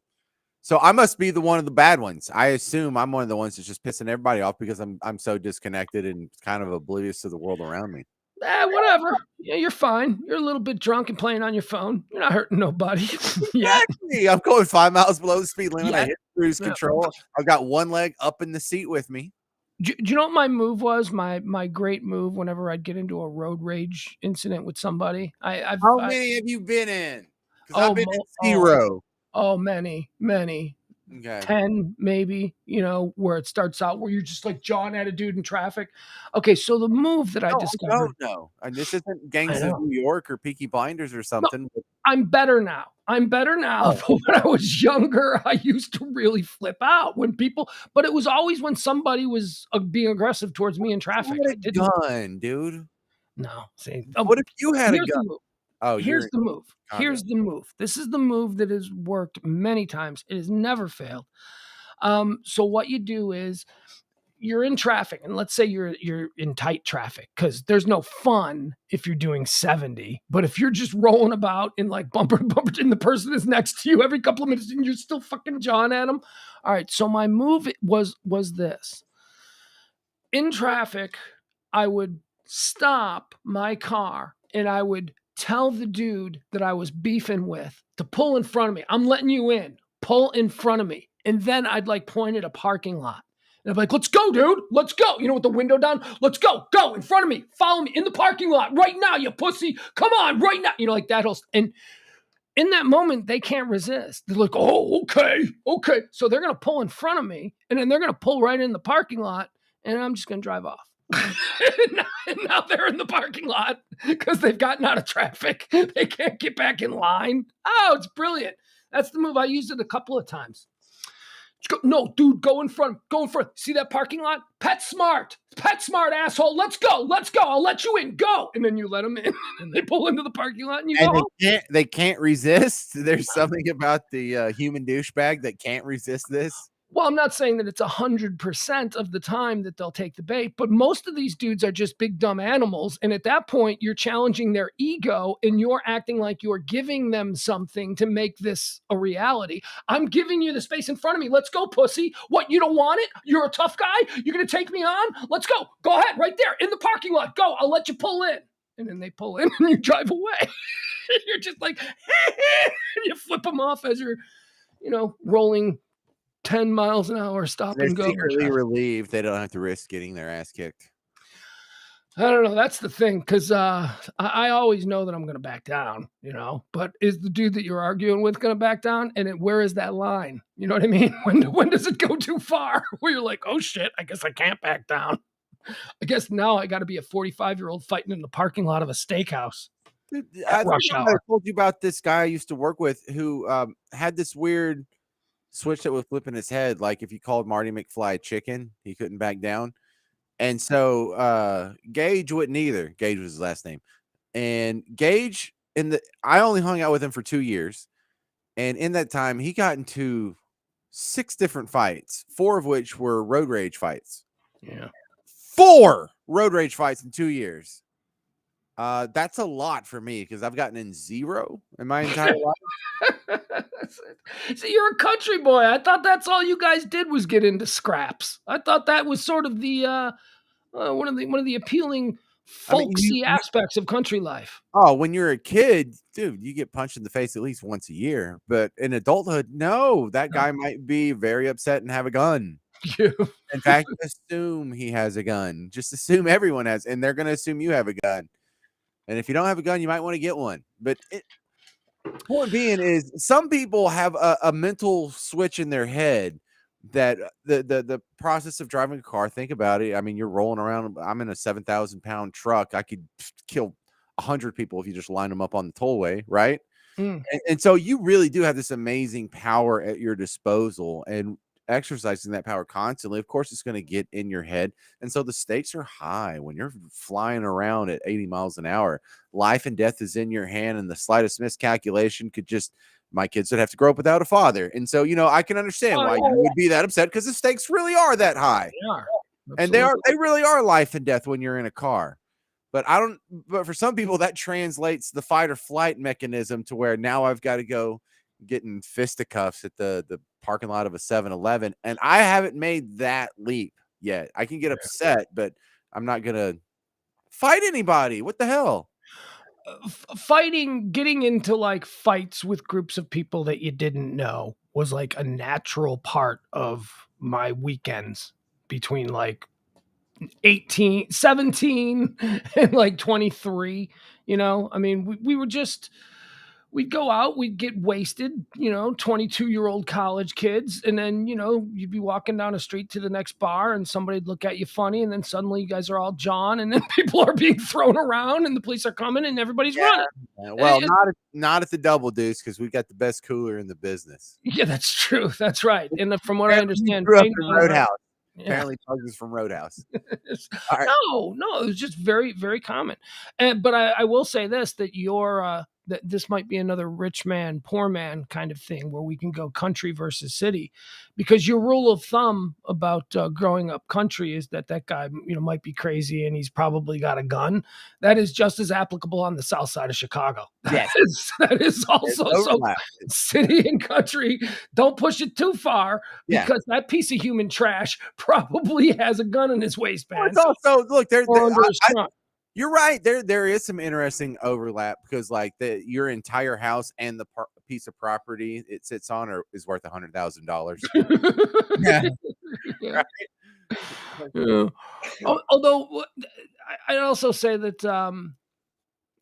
So I must be one of the bad ones. I assume I'm one of the ones that's just pissing everybody off because I'm so disconnected and kind of oblivious to the world around me. Whatever. Yeah, you're fine. You're a little bit drunk and playing on your phone. You're not hurting nobody. Exactly. I'm going 5 miles below the speed limit. I hit cruise control. I've got one leg up in the seat with me. Do you know what my move was? My great move whenever I'd get into a road rage incident with somebody. How many have you been in? Because I've been in 0. Oh, many. Okay. 10 maybe, where it starts out where you're just like jawing at a dude in traffic. Okay, so the move that I discovered. No. And this isn't Gangs of New York or Peaky Blinders or something. No, I'm better now. But when I was younger, I used to really flip out when people, but it was always when somebody was being aggressive towards me in traffic. You had a gun, dude. No. See, what if you had a gun? Here's the move. Here's the move. This is the move that has worked many times. It has never failed. So what you do is you're in traffic, and let's say you're in tight traffic, because there's no fun if you're doing 70. But if you're just rolling about in like bumper to bumper, and the person is next to you every couple of minutes, and you're still fucking jawing at them. All right. So my move was this. In traffic, I would stop my car and I would tell the dude that I was beefing with to pull in front of me. I'm letting you in. Pull in front of me. And then I'd like point at a parking lot. And I'm like, let's go, dude. Let's go. With the window down. Let's go. Go in front of me. Follow me in the parking lot right now, you pussy. Come on, right now. Like that whole. And in that moment, they can't resist. They're like, oh, okay. So they're going to pull in front of me. And then they're going to pull right in the parking lot. And I'm just going to drive off. and now they're in the parking lot because they've gotten out of traffic. They can't get back in line. Oh, it's brilliant. That's the move. I used it a couple of times. No, dude, go in front. See that parking lot? PetSmart, asshole. Let's go. I'll let you in. Go. And then you let them in, and they pull into the parking lot, and you go. They can't resist. There's something about the human douchebag that can't resist this. Well, I'm not saying that it's 100% of the time that they'll take the bait, but most of these dudes are just big dumb animals. And at that point, you're challenging their ego and you're acting like you're giving them something to make this a reality. I'm giving you the space in front of me. Let's go, pussy. What, you don't want it? You're a tough guy? You're going to take me on? Let's go. Go ahead, right there in the parking lot. Go. I'll let you pull in. And then they pull in and you drive away. You're just like, and you flip them off as you're, rolling 10 miles an hour, stop They're and go. secretly relieved they don't have to risk getting their ass kicked. I don't know. That's the thing, because I always know that I'm going to back down, But is the dude that you're arguing with going to back down? And where is that line? You know what I mean? When does it go too far? Where you're like, oh shit, I guess I can't back down. I guess now I got to be a 45-year-old fighting in the parking lot of a steakhouse. Dude, At rush I hour. told you about this guy I used to work with who had this weird switch that was flipping his head. Like if you called Marty McFly chicken, he couldn't back down. And so Gage wouldn't either. Gage was his last name. And Gage I only hung out with him for 2 years. And in that time, he got into 6 different fights, 4 of which were road rage fights. Yeah. 4 road rage fights in 2 years. That's a lot for me because I've gotten in 0 in my entire life. See, you're a country boy. I thought that's all you guys did was get into scraps. I thought that was sort of the one of the appealing folksy aspects of country life. Oh, when you're a kid, dude, you get punched in the face at least once a year. But in adulthood, no, that guy might be very upset and have a gun. Yeah. In fact, assume he has a gun. Just assume everyone has, and they're going to assume you have a gun. And if you don't have a gun, you might want to get one. But point being is, some people have a mental switch in their head that the process of driving a car. Think about it. I mean, you're rolling around. I'm in a 7,000-pound truck. I could kill 100 people if you just line them up on the tollway, right? Mm. And so you really do have this amazing power at your disposal, and exercising that power constantly, of course, it's going to get in your head. And so the stakes are high when you're flying around at 80 miles an hour. Life and death is in your hand, and the slightest miscalculation could just, my kids would have to grow up without a father. And so, I can understand why you would be that upset, because the stakes really are that high. They are. And they really are life and death when you're in a car. But for some people, that translates the fight or flight mechanism to where now I've got to go getting fisticuffs at the parking lot of a 7-Eleven. And I haven't made that leap yet. I can get upset, but I'm not going to fight anybody. What the hell? Getting into like fights with groups of people that you didn't know was like a natural part of my weekends between like 17 and like 23. I mean, we were just, we'd go out, we'd get wasted, 22-year-old college kids. And then, you'd be walking down a street to the next bar and somebody'd look at you funny. And then suddenly you guys are all John, and then people are being thrown around and the police are coming and everybody's running. Well, not at the Double Deuce, because we got the best cooler in the business. Yeah, that's true. That's right. And from what I understand, grew up in Roadhouse. Yeah. Apparently, Pugs is from Roadhouse. Right. No, it was just very, very common. But I will say this, that that this might be another rich man, poor man kind of thing where we can go country versus city, because your rule of thumb about growing up country is that guy, might be crazy and he's probably got a gun. That is just as applicable on the south side of Chicago. Yes. That is also so city and country. Don't push it too far, because that piece of human trash probably has a gun in his waistband. Well, it's also, look, you're right. There is some interesting overlap, because like your entire house and the piece of property it sits on is worth $100,000. Yeah. Yeah. Right? Yeah. Although I'd also say that,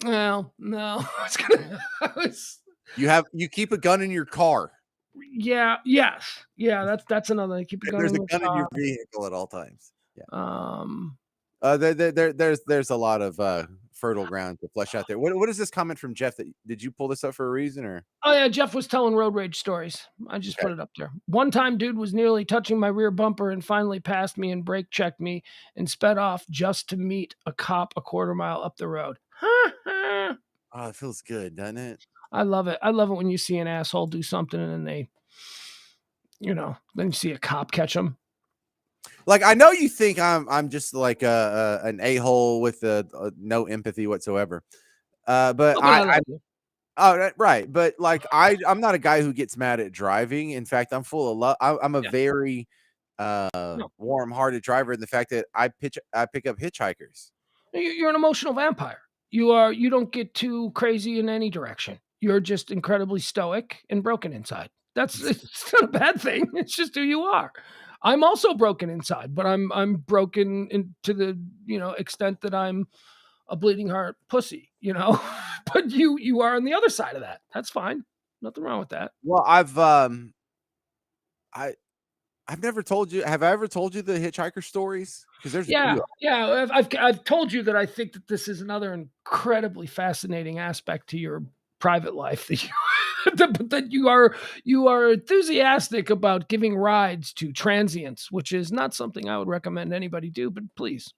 well, no, you keep a gun in your car. Yeah. Yes. Yeah. That's another. Keep a gun There's in a gun in your vehicle at all times. Yeah. There's a lot of fertile ground to flesh out there. What is this comment from Jeff? Did you pull this up for a reason, or? Oh yeah, Jeff was telling road rage stories. I just put it up there. One time, dude was nearly touching my rear bumper and finally passed me and brake checked me and sped off just to meet a cop a quarter mile up the road. Oh, it feels good, doesn't it? I love it. I love it when you see an asshole do something and then Then you see a cop catch him. Like, I know you think I'm just like an a-hole with no empathy whatsoever. But Oh, but I love you. oh, right. But like I'm not a guy who gets mad at driving. In fact, I'm full of love. I'm a Yeah. very No. warm-hearted driver in the fact that I pick up hitchhikers. You're an emotional vampire. You don't get too crazy in any direction. You're just incredibly stoic and broken inside. It's not a bad thing. It's just who you are. I'm also broken inside, but I'm broken to the extent that I'm a bleeding heart pussy. But you are on the other side of that. That's fine. Nothing wrong with that. Well, I I've never told you. Have I ever told you the hitchhiker stories? Because there's a Yeah, few. yeah. I've told you that I think that this is another incredibly fascinating aspect to your private life that you that you are enthusiastic about giving rides to transients, which is not something I would recommend anybody do. But please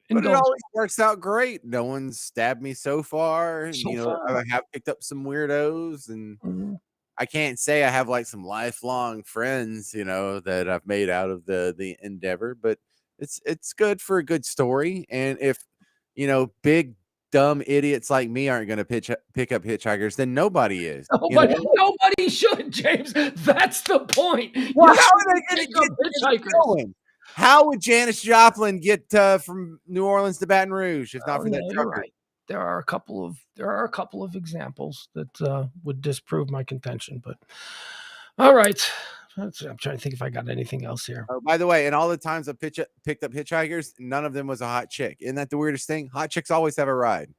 But it indulge always works out great. No one's stabbed me so far, and so far. I have picked up some weirdos, and Mhm. I can't say I have like some lifelong friends, that I've made out of the endeavor, but it's good for a good story. And if big dumb idiots like me aren't going to pick up hitchhikers, then nobody is. Nobody should, James. That's the point. Well, You how should are they going pick to up get where they're hitchhikers. going? How would Janis Joplin get from New Orleans to Baton Rouge if not Oh for that no, you're trucker? right. There are a couple of examples that would disprove my contention, but all right. I'm trying to think if I got anything else here. Oh, by the way, and all the times I picked up hitchhikers, none of them was a hot chick. Isn't that the weirdest thing? Hot chicks always have a ride.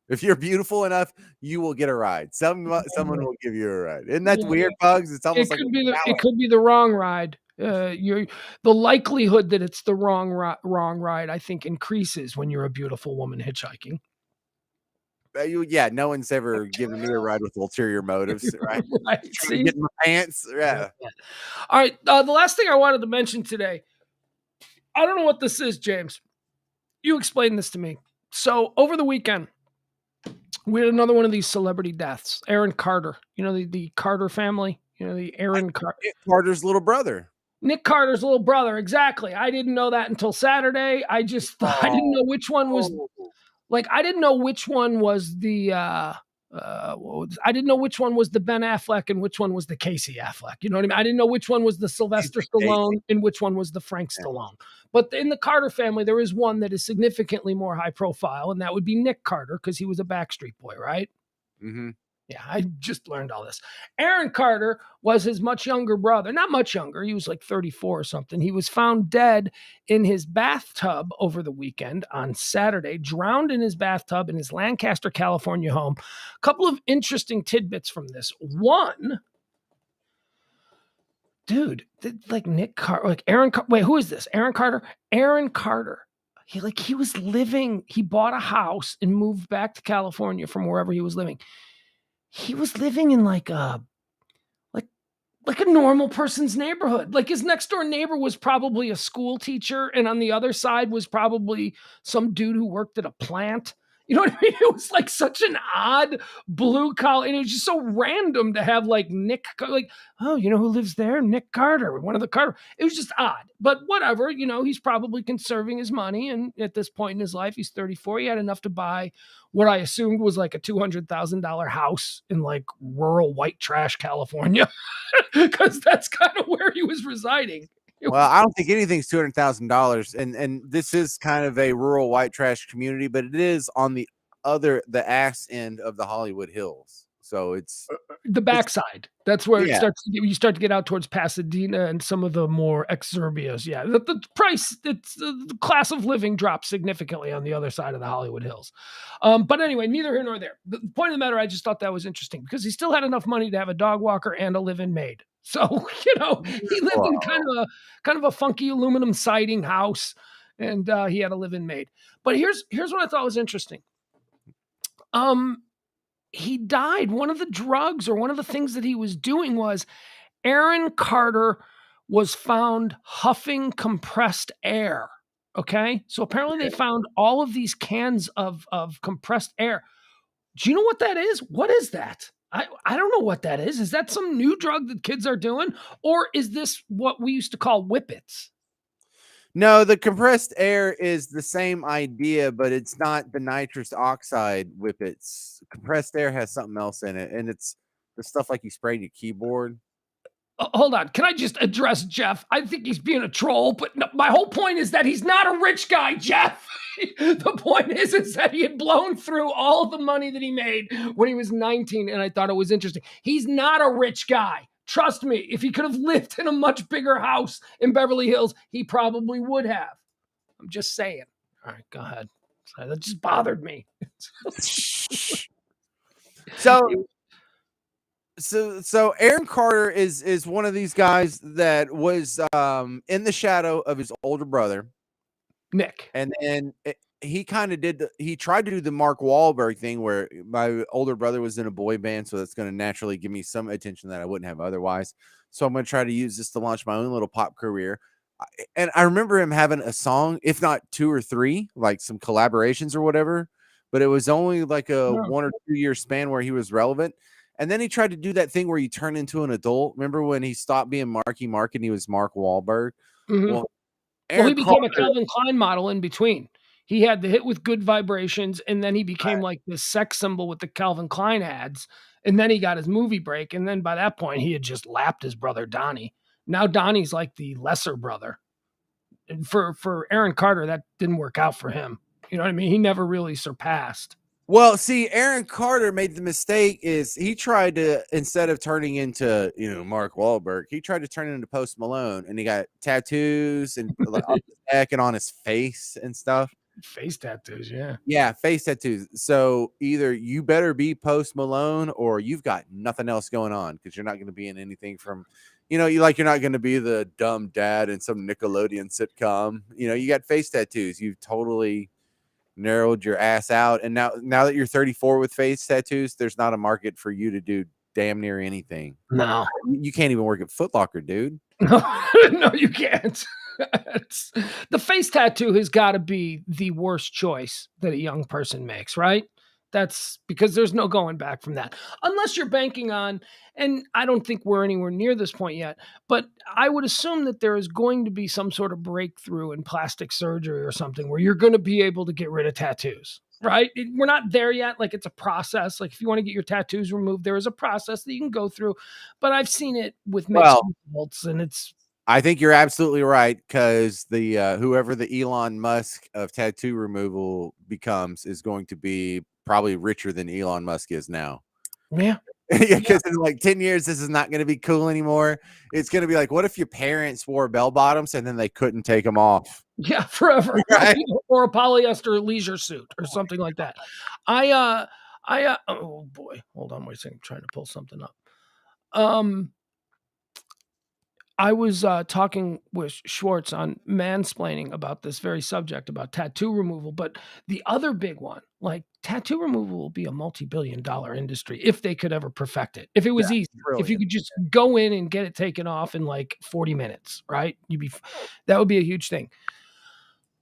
If you're beautiful enough, you will get a ride. Someone will give you a ride. Isn't that Yeah, weird, Pugs? It's almost it like could a be it talent. could be the wrong ride. You're the likelihood that it's the wrong ride, I think, increases when you're a beautiful woman hitchhiking. Yeah, no one's ever given me a ride with ulterior motives, right? Right? Trying to See. get in my pants. Yeah. Yeah. All right. The last thing I wanted to mention today. I don't know what this is, James. You explain this to me. So over the weekend, we had another one of these celebrity deaths. Aaron Carter, the Carter family, the Aaron Carter. Carter's little brother. Nick Carter's little brother, exactly. I didn't know that until Saturday. I just I didn't Oh, know which one was like I didn't know which one was I didn't know which one was the Ben Affleck and which one was the Casey Affleck. You know what I mean? I didn't know which one was the he's Sylvester the Casey. Stallone and which one was the Frank Yeah. Stallone. But in the Carter family, there is one that is significantly more high profile, and that would be Nick Carter because he was a Backstreet Boy, right? Mm-hmm. Yeah, I just learned all this. Aaron Carter was his much younger brother, not much younger. He was like 34 or something. He was found dead in his bathtub over the weekend on Saturday, drowned in his bathtub in his Lancaster, California home. A couple of interesting tidbits from this. One, dude, like Nick Carter, like Aaron. Wait, who is this? Aaron Carter? Aaron Carter. He bought a house and moved back to California from wherever he was living. He was living in like like a normal person's neighborhood. Like his next door neighbor was probably a school teacher, and on the other side was probably some dude who worked at a plant. You know what I mean? It was like such an odd blue collar, and it was just so random to have like like, oh, you know who lives there? Nick Carter, one of the Carter. It was just odd, but whatever. He's probably conserving his money, and at this point in his life, he's 34. He had enough to buy what I assumed was like a $200,000 house in like rural white trash California. Because that's kind of where he was residing. Well, I don't think anything's $200,000, and this is kind of a rural white trash community, but it is on the ass end of the Hollywood Hills. So The it's backside. That's where it yeah. starts. You start to get out towards Pasadena and some of the more exurbias. Yeah, the price, the class of living drops significantly on the other side of the Hollywood Hills. But anyway, neither here nor there. The point of the matter, I just thought that was interesting because he still had enough money to have a dog walker and a live-in maid. So he lived in kind of a funky aluminum siding house, and he had a live-in maid. But here's what I thought was interesting. He died. One of the drugs or one of the things that he was doing was Aaron Carter was found huffing compressed air. Okay. So apparently they found all of these cans of compressed air. Do you know what that is? What is that? I don't know what that is. Is that some new drug that kids are doing? Or is this what we used to call whippets? No, the compressed air is the same idea, but it's not the nitrous oxide whippets. Compressed air has something else in it, and it's the stuff like you spray your keyboard. Hold on. Can I just address Jeff? I think he's being a troll, but no, my whole point is that he's not a rich guy, Jeff. The point is that he had blown through all the money that he made when he was 19, and I thought it was interesting. He's not a rich guy. Trust me, if he could have lived in a much bigger house in Beverly Hills, he probably would have. I'm just saying. All right, go ahead. That just bothered me. So so Aaron Carter is one of these guys that was in the shadow of his older brother, Nick. and then he kind of he tried to do the Mark Wahlberg thing where my older brother was in a boy band, so that's going to naturally give me some attention that I wouldn't have otherwise. So I'm going to try to use this to launch my own little pop career. And I remember him having a song, if not 2 or 3, like some collaborations or whatever, but it was only like a 1 or 2 year span where he was relevant. And then he tried to do that thing where he turned into an adult. Remember when he stopped being Marky Mark and he was Mark Wahlberg? Mm-hmm. Well, Well, he Aaron became a Carter, Calvin Klein model in between. He had the hit with Good Vibrations, and then he became like this sex symbol with the Calvin Klein ads. And then he got his movie break. And then by that point, he had just lapped his brother Donnie. Now Donnie's like the lesser brother. And for Aaron Carter, that didn't work out for him. You know what I mean? He never really surpassed. well, see, Aaron Carter made the mistake is he tried to, instead of turning into, Mark Wahlberg, he tried to turn into Post Malone, and he got tattoos and like on his neck and on his face and stuff. Face tattoos, yeah. Yeah, face tattoos. So either you better be Post Malone or you've got nothing else going on because you're not going to be in anything from, you're not going to be the dumb dad in some Nickelodeon sitcom. You got face tattoos. You've totally narrowed your ass out. And now that you're 34 with face tattoos, there's not a market for you to do damn near anything. No. You can't even work at Foot Locker, dude. No, you can't. The face tattoo has got to be the worst choice that a young person makes, right? That's because there's no going back from that. Unless you're banking on, and I don't think we're anywhere near this point yet, but I would assume that there is going to be some sort of breakthrough in plastic surgery or something where you're going to be able to get rid of tattoos, right? We're not there yet. Like it's a process. Like if you want to get your tattoos removed, there is a process that you can go through. But I've seen it with mixed results, and it's I think you're absolutely right because the whoever the Elon Musk of tattoo removal becomes is going to be probably richer than Elon Musk is now. yeah. Because in like 10 years, this is not going to be cool anymore. It's going to be like, what if your parents wore bell bottoms and then they couldn't take them off? Yeah, forever. Right? Or a polyester leisure suit or something like that. Oh boy, hold on, wait a second. I'm trying to pull something up. I was talking with Schwartz on mansplaining about this very subject about tattoo removal, but the other big one, like tattoo removal will be a multi-billion-dollar industry if they could ever perfect it. If it was easy, if you could just go in and get it taken off in like 40 minutes, right? That would be a huge thing.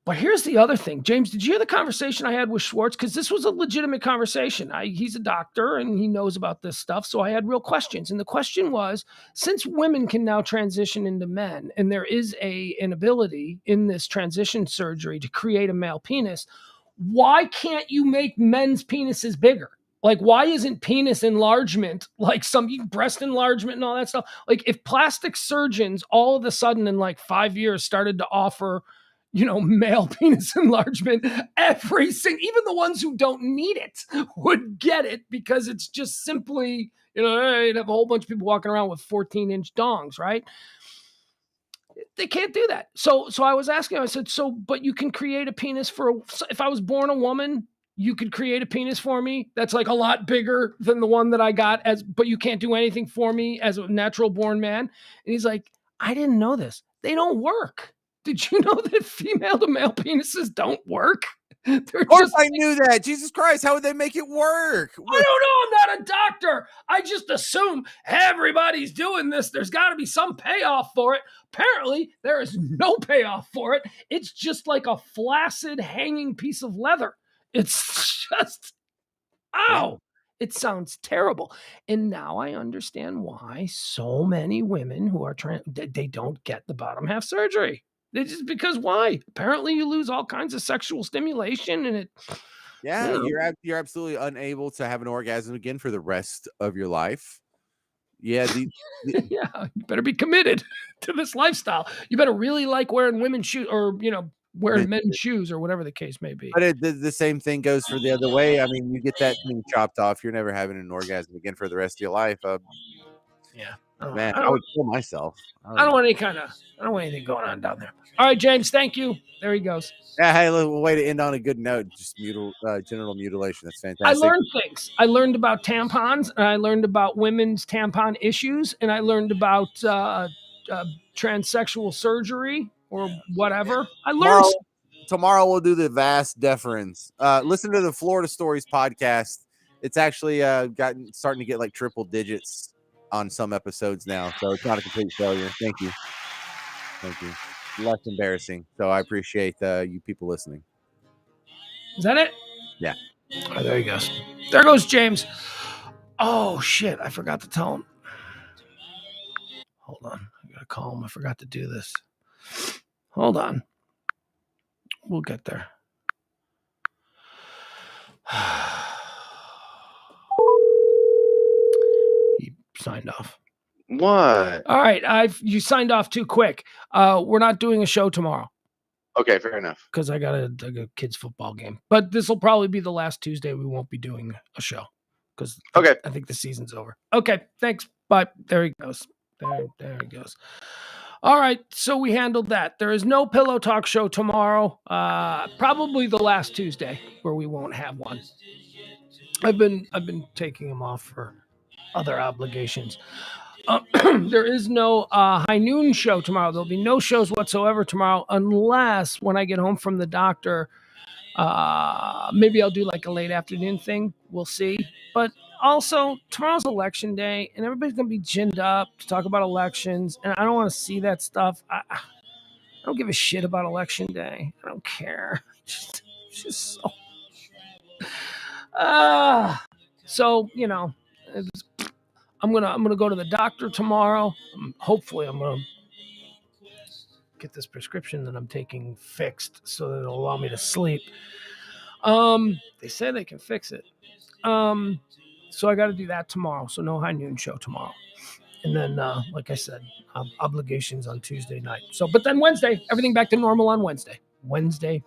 But here's the other thing. James, did you hear the conversation I had with Schwartz? Because this was a legitimate conversation. He's a doctor and he knows about this stuff. So I had real questions. And the question was, since women can now transition into men and there is an ability in this transition surgery to create a male penis, why can't you make men's penises bigger? Like, why isn't penis enlargement like some breast enlargement and all that stuff? Like, if plastic surgeons all of a sudden in like 5 years started to offer male penis enlargement, even the ones who don't need it would get it because it's just simply, you'd have a whole bunch of people walking around with 14-inch dongs, right? They can't do that. So I was asking him, I said, but you can create a penis if I was born a woman, you could create a penis for me that's like a lot bigger than the one that I got but you can't do anything for me as a natural born man. And he's like, I didn't know this. They don't work. Did you know that female to male penises don't work? Of course I knew that. Jesus Christ, how would they make it work? I don't know. I'm not a doctor. I just assume everybody's doing this. There's got to be some payoff for it. Apparently, there is no payoff for it. It's just like a flaccid hanging piece of leather. It's just, ow. It sounds terrible. And now I understand why so many women who are they don't get the bottom half surgery. It's just because why? Apparently you lose all kinds of sexual stimulation and Yeah, you're absolutely unable to have an orgasm again for the rest of your life. Yeah, yeah, you better be committed to this lifestyle. You better really like wearing women's shoes or, wearing men's shoes or whatever the case may be. but the same thing goes for the other way. I mean, you get that thing chopped off, you're never having an orgasm again for the rest of your life. Yeah. Man, I would kill myself. I don't want anything going on down there. All right, James, thank you. There he goes. Yeah, hey, little way to end on a good note. Just genital mutilation. That's I fantastic. learned things. I learned about tampons, and I learned about women's tampon issues, and I learned about transsexual surgery or whatever. I learned. Tomorrow we'll do the vast deference. Listen to the Florida Stories podcast. It's actually starting to get like triple digits on some episodes now, so it's not a complete failure. Thank you. Less embarrassing. So I appreciate you people listening. Is that it? Yeah. Oh, there he goes. There goes James. Oh shit! I forgot to tell him. Hold on, I gotta call him. I forgot to do this. Hold on. We'll get there. He signed off. What? All right, you signed off too quick. We're not doing a show tomorrow. Okay, fair enough. Because I got a kids football game. But this will probably be the last Tuesday we won't be doing a show. Because okay, I think the season's over. Okay, thanks. Bye. There he goes. There he goes. All right, so we handled that. There is no Pillow Talk show tomorrow. Probably the last Tuesday where we won't have one. I've been taking them off for other obligations. There is no high noon show tomorrow. There'll be no shows whatsoever tomorrow unless when I get home from the doctor, maybe I'll do like a late afternoon thing. We'll see. But also, tomorrow's election day, and everybody's going to be ginned up to talk about elections, and I don't want to see that stuff. I don't give a shit about election day. I don't care. It's just so... So, I'm gonna go to the doctor tomorrow. Hopefully, I'm gonna get this prescription that I'm taking fixed so that it'll allow me to sleep. They say they can fix it. So I got to do that tomorrow. So no high noon show tomorrow. And then, like I said, obligations on Tuesday night. So, but then Wednesday, everything back to normal on Wednesday. Wednesday,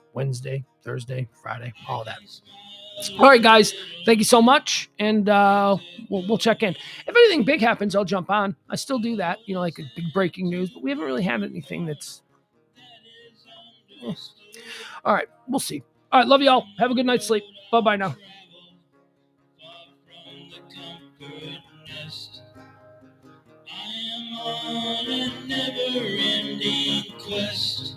Thursday, Friday, all that. All right, guys, thank you so much, and we'll check in. If anything big happens, I'll jump on. I still do that, like a big breaking news, but we haven't really had anything that's... All right, we'll see. All right, love you all. Have a good night's sleep. Bye-bye now. On a never-ending quest.